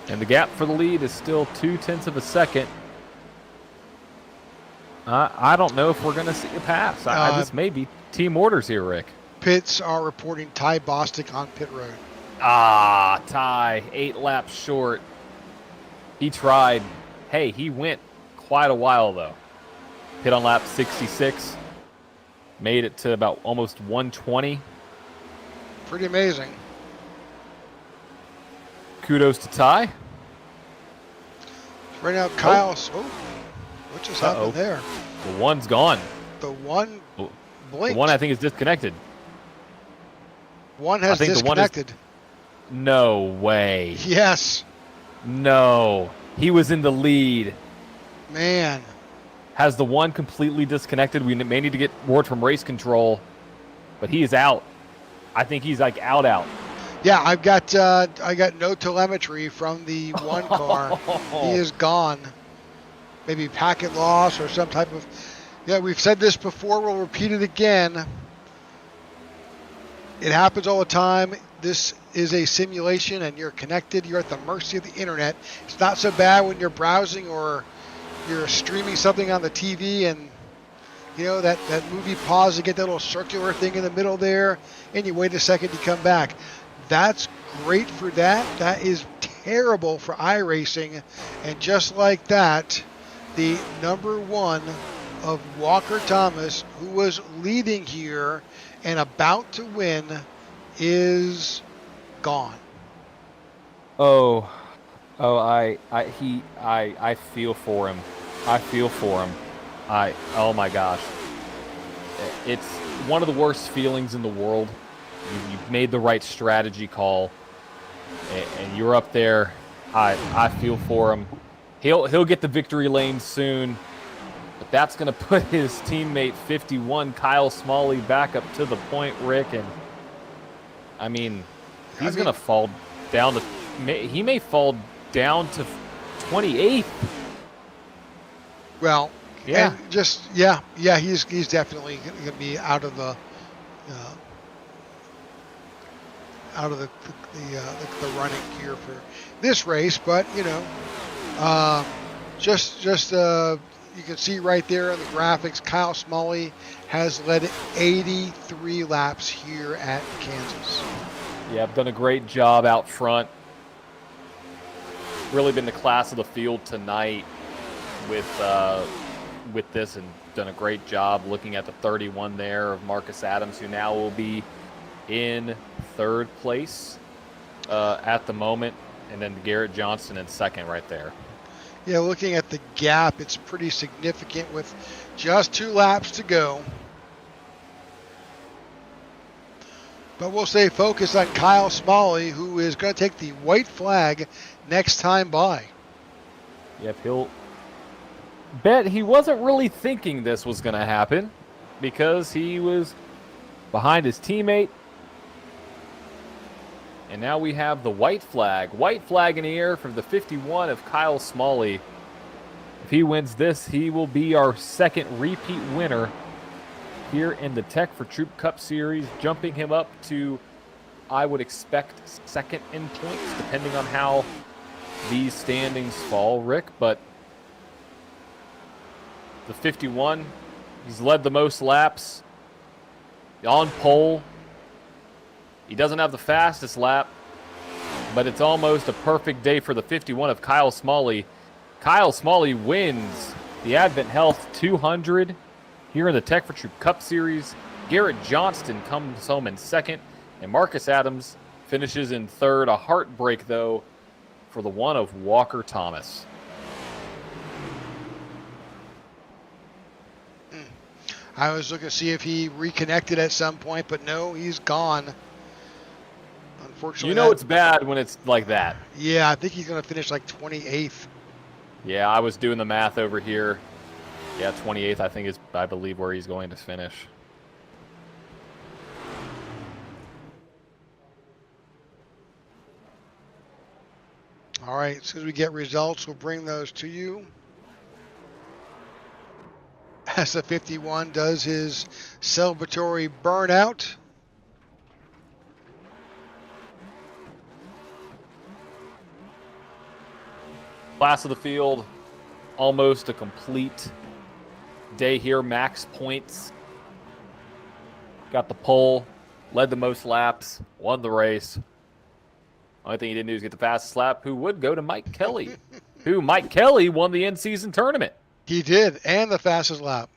S3: And the gap for the lead is still 0.2 of a second. I don't know if we're going to see a pass. This may be team orders here, Rick.
S2: Pits are reporting Ty Bostic on pit road.
S3: Ty, 8 laps short. He tried. Hey, he went quite a while, though. Hit on lap 66. Made it to about almost 120.
S2: Pretty amazing.
S3: Kudos to Ty.
S2: Right now, Kyle's... Oh, what just happened there?
S3: The one's gone.
S2: The one blinked.
S3: The one I think is disconnected.
S2: One has disconnected.
S3: No way.
S2: Yes.
S3: No. He was in the lead.
S2: Man.
S3: Has the one completely disconnected? We may need to get word from race control, but he is out. I think he's like out.
S2: Yeah, I got no telemetry from the one car. He is gone. Maybe packet loss or some type of... Yeah, we've said this before. We'll repeat it again. It happens all the time. This is a simulation, and you're connected. You're at the mercy of the internet. It's not so bad when you're browsing or you're streaming something on the TV, and you know that movie pause to get that little circular thing in the middle there, and you wait a second to come back. That's great for that. That is terrible for iRacing. And just like that, the number 1 of Walker Thomas, who was leading here and about to win, is gone.
S3: I feel for him. Oh my gosh. It's one of the worst feelings in the world. You've made the right strategy call, and you're up there. I feel for him. He'll get the victory lane soon, but that's going to put his teammate 51, Kyle Smalley, back up to the point, Rick. And I mean, He's going to fall down to, he may fall down to 28th.
S2: Well,
S3: Yeah.
S2: and he's definitely going to be out of the running here for this race. But you can see right there in the graphics, Kyle Smalley has led 83 laps here at Kansas.
S3: Yeah, I've done a great job out front. Really been the class of the field tonight with this, and done a great job looking at the 31 there of Marcus Adams, who now will be in third place at the moment, and then Garrett Johnston in second right there.
S2: Yeah, looking at the gap, it's pretty significant with just 2 laps to go. But we'll stay focused on Kyle Smalley, who is going to take the white flag next time by.
S3: Yep, he'll bet he wasn't really thinking this was going to happen because he was behind his teammate. And now we have the white flag. White flag in the air for the 51 of Kyle Smalley. If he wins this, he will be our second repeat winner here in the Tech4Troops Cup Series, jumping him up to, I would expect, second in points, depending on how these standings fall, Rick. But the 51, he's led the most laps, on pole. He doesn't have the fastest lap, but it's almost a perfect day for the 51 of Kyle Smalley. Kyle Smalley wins the AdventHealth 200 here in the Tech4Troops Cup Series. Garrett Johnston comes home in second, and Marcus Adams finishes in third. A heartbreak, though, for the one of Walker Thomas.
S2: I was looking to see if he reconnected at some point, but no, he's gone. Unfortunately,
S3: You know it's bad when it's like that.
S2: Yeah, I think he's going to finish like 28th.
S3: Yeah, I was doing the math over here. Yeah, 28th, I think, is, I believe, where he's going to finish.
S2: All right, as soon as we get results, we'll bring those to you. As the 51 does his celebratory burnout.
S3: Class of the field, almost a complete day here. Max points. Got the pole, led the most laps, won the race. Only thing he didn't do is get the fastest lap, who would go to Mike Kelly, Mike Kelly won the in-season tournament.
S2: He did, and the fastest lap.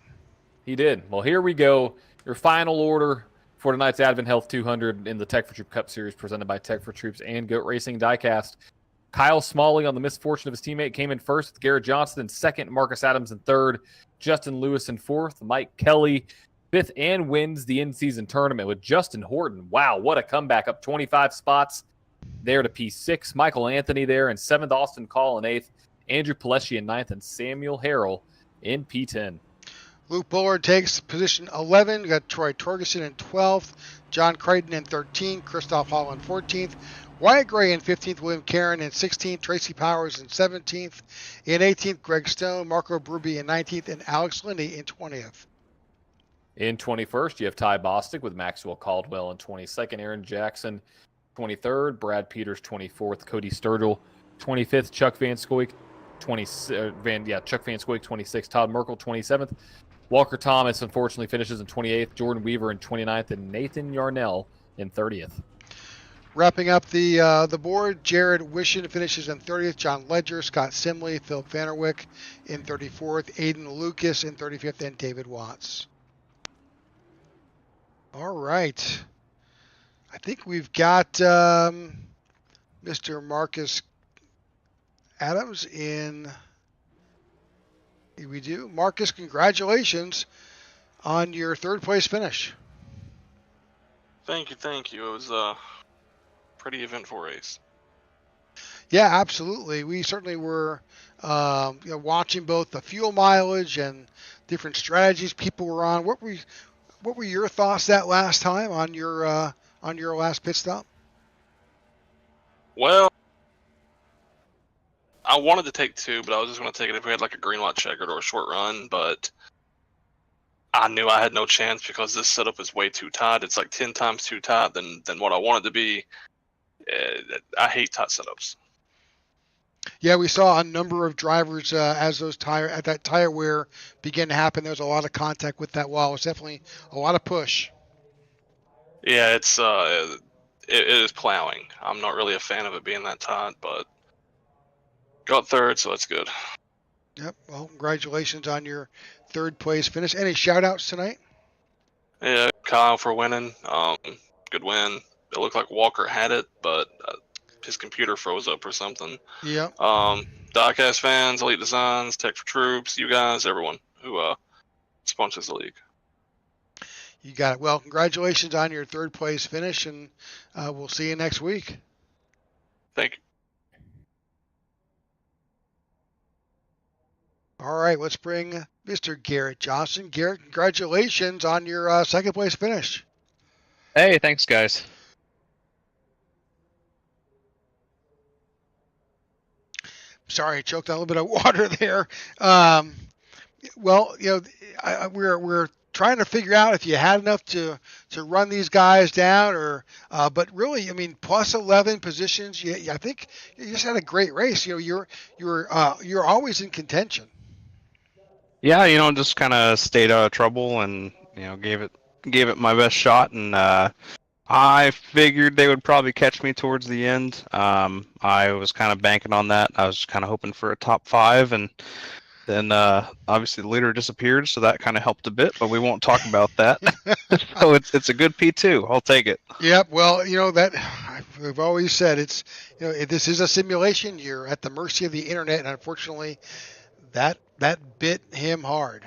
S3: He did. Well, here we go. Your final order for tonight's AdventHealth 200 in the Tech4Troops Cup Series presented by Tech4Troops and Goat Racing Diecast. Kyle Smalley, on the misfortune of his teammate, came in first with Garrett Johnston in second, Marcus Adams in third, Justin Lewis in fourth, Mike Kelly fifth, and wins the in-season tournament with Justin Horton. Wow, what a comeback, up 25 spots there to P6. Michael Anthony there in seventh, Austin Call in eighth, Andrew Palesci in ninth, and Samuel Harrell in P10.
S2: Luke Bullard takes position 11. We got Troy Torgerson in 12th, John Crichton in 13th, Christoph Hall in 14th, Wyatt Gray in 15th, William Caron in 16th, Tracy Powers in 17th, in 18th, Greg Stone, Marco Bruby in 19th, and Alex Lindy in 20th.
S3: In 21st, you have Ty Bostic with Maxwell Caldwell in 22nd, Aaron Jackson 23rd, Brad Peters 24th, Cody Sturgill 25th, Chuck Van Scoik 26th, Todd Merkel 27th, Walker Thomas unfortunately finishes in 28th, Jordan Weaver in 29th, and Nathan Yarnell in 30th.
S2: Wrapping up the board, Jared Wishin finishes in 30th, John Ledger, Scott Simley, Phil Vanderwick in 34th, Aiden Lucas in 35th, and David Watts. All right. I think we've got Mr. Marcus Adams in. Here we do. Marcus, congratulations on your third place finish.
S7: Thank you. It was a pretty eventful race.
S2: Yeah, absolutely. We certainly were watching both the fuel mileage and different strategies people were on. What were your thoughts that last time on your last pit stop?
S7: Well, I wanted to take 2, but I was just going to take it if we had like a green light checkered or a short run, but I knew I had no chance because this setup is way too tight. It's like 10 times too tight than what I want it to be. I hate tight setups.
S2: Yeah, we saw a number of drivers as that tire wear began to happen. There was a lot of contact with that wall. It was definitely a lot of push.
S7: Yeah, it is plowing. I'm not really a fan of it being that tight, but got third, so that's good.
S2: Yep. Well, congratulations on your third place finish. Any shout outs tonight?
S7: Yeah, Kyle for winning. Good win. It looked like Walker had it, but his computer froze up or something.
S2: Yep.
S7: Diecast fans, Elite Designs, Tech4Troops, you guys, everyone who sponsors the league.
S2: You got it. Well, congratulations on your third place finish, and we'll see you next week.
S7: Thank you.
S2: All right, let's bring Mr. Garrett Johnson. Garrett, congratulations on your second place finish.
S8: Hey, thanks, guys.
S2: Sorry, I choked on a little bit of water there. Well, we're trying to figure out if you had enough to run these guys down, or but really, I mean, plus 11 positions. I think you just had a great race. You're always in contention.
S8: Yeah, just kind of stayed out of trouble and gave it my best shot, and I figured they would probably catch me towards the end. I was kind of banking on that. I was kind of hoping for a top 5, and then obviously the leader disappeared, so that kind of helped a bit. But we won't talk about that. So it's a good P2. I'll take it.
S2: Yep. Well, that we've always said it's this is a simulation. You're at the mercy of the internet, and unfortunately, that bit him hard.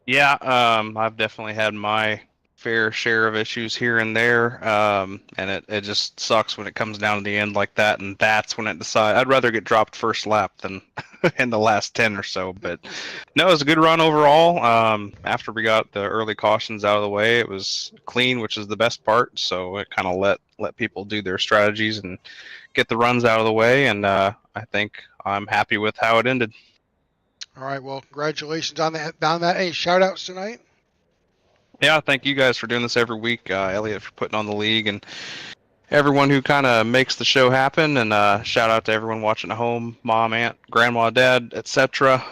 S8: Yeah, I've definitely had my fair share of issues here and there, and it just sucks when it comes down to the end like that, and that's when it decides. I'd rather get dropped first lap than in the last 10 or so, but no, it was a good run overall. After we got the early cautions out of the way, it was clean, which is the best part, so it kind of let people do their strategies and get the runs out of the way, and I think I'm happy with how it ended.
S2: All right, well, congratulations on that. Any shout outs tonight?
S8: Yeah, thank you guys for doing this every week. Elliot for putting on the league, and everyone who kind of makes the show happen. And shout out to everyone watching at home, mom, aunt, grandma, dad, etc.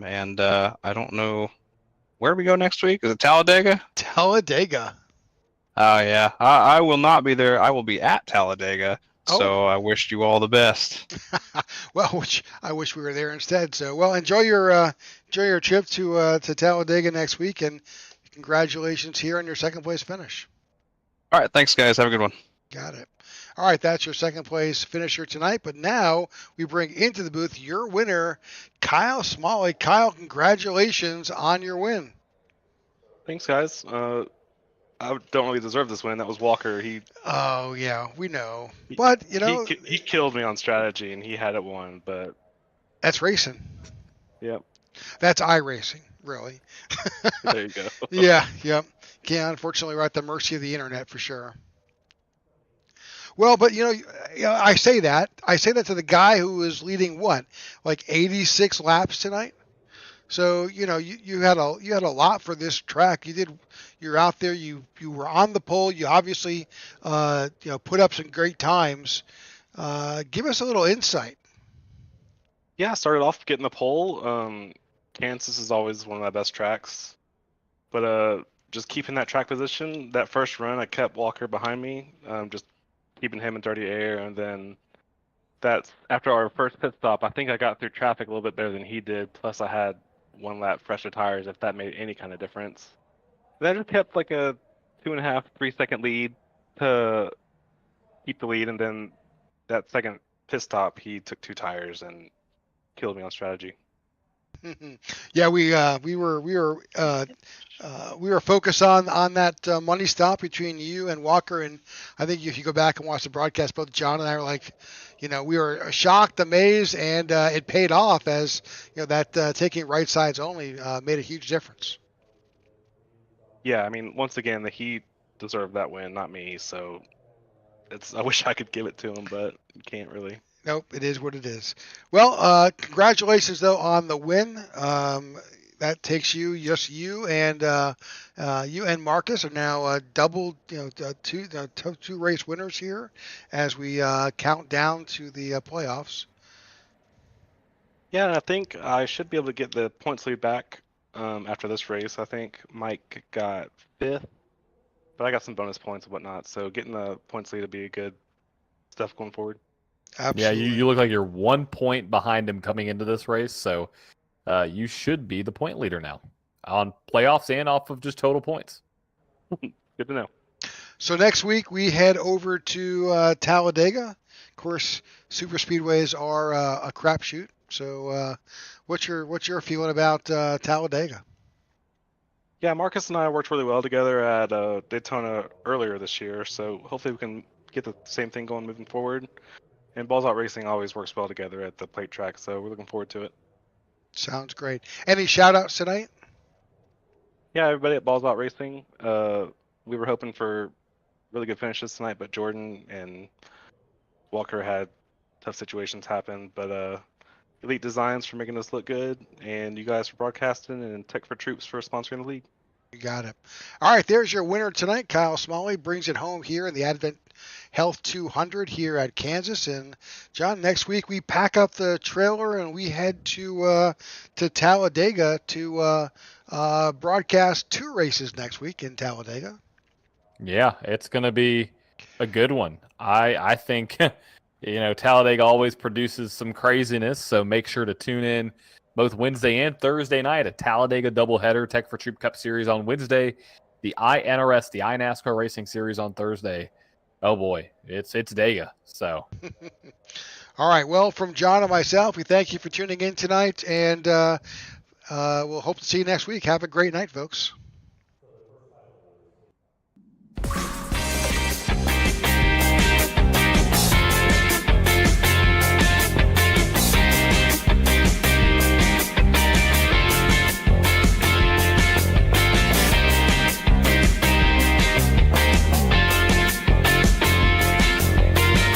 S8: And I don't know where we go next week. Is it Talladega?
S2: Talladega.
S8: Oh yeah, I will not be there. I will be at Talladega.
S2: Oh.
S8: So I wish you all the best.
S2: Well, I wish we were there instead. So, well, enjoy your trip to Talladega next week, and congratulations here on your second place finish.
S8: All right, thanks guys. Have a good one.
S2: Got it. All right, that's your second place finisher tonight. But now we bring into the booth your winner, Kyle Smalley. Kyle, congratulations on your win.
S9: Thanks, guys. I don't really deserve this win. That was Walker.
S2: Oh yeah, we know. But
S9: he killed me on strategy, and he had it won. But
S2: that's racing.
S9: Yep.
S2: That's iRacing, really.
S9: There you go.
S2: Yeah. Yep. Yeah. Unfortunately, we're at the mercy of the internet for sure. Well, but I say that to the guy who was leading like 86 laps tonight. So you had a lot for this track. You're out there. You were on the pole. You obviously put up some great times. Give us a little insight.
S9: Yeah, I started off getting the pole. Kansas is always one of my best tracks, but just keeping that track position. That first run, I kept Walker behind me, just keeping him in dirty air, and then that's after our first pit stop. I think I got through traffic a little bit better than he did. Plus, I had 1 lap fresher tires, if that made any kind of difference. Then I just kept like a 2.5, 3 second lead to keep the lead, and then that second pit stop, he took 2 tires and killed me on strategy.
S2: Yeah, we were focused on that money stop between you and Walker, and I think if you go back and watch the broadcast, both John and I were like, we were shocked, amazed, and it paid off as that taking right sides only made a huge difference.
S9: Yeah, I mean, once again, the Heat deserved that win, not me. So I wish I could give it to him, but you can't really.
S2: Nope, it is what it is. Well, congratulations though on the win. That takes you, just you and Marcus are now double, two race winners here as we count down to the playoffs.
S9: Yeah, and I think I should be able to get the points lead back after this race. I think Mike got 5th, but I got some bonus points and whatnot. So getting the points lead would be good stuff going forward.
S2: Absolutely.
S3: Yeah, you look like you're 1 point behind him coming into this race, so you should be the point leader now on playoffs and off of just total points.
S9: Good to know.
S2: So next week we head over to Talladega. Of course, super speedways are a crapshoot. So what's your feeling about Talladega?
S9: Yeah, Marcus and I worked really well together at Daytona earlier this year, so hopefully we can get the same thing going moving forward. And Balls Out Racing always works well together at the plate track, so we're looking forward to it.
S2: Sounds great. Any shout-outs tonight?
S9: Yeah, everybody at Balls Out Racing. We were hoping for really good finishes tonight, but Jordan and Walker had tough situations happen. But Elite Designs for making us look good, and you guys for broadcasting, and Tech4Troops for sponsoring the league.
S2: You got it. All right, there's your winner tonight. Kyle Smalley brings it home here in the AdventHealth 200 here at Kansas. And John, next week we pack up the trailer and we head to Talladega to broadcast 2 races next week in Talladega.
S3: Yeah, it's going to be a good one. I think, Talladega always produces some craziness, so make sure to tune in both Wednesday and Thursday night, a Talladega doubleheader, Tech4Troops Cup Series on Wednesday, the iNRS, the iNASCAR Racing Series on Thursday. Oh boy, it's Dega. So,
S2: all right. Well, from John and myself, we thank you for tuning in tonight, and we'll hope to see you next week. Have a great night, folks.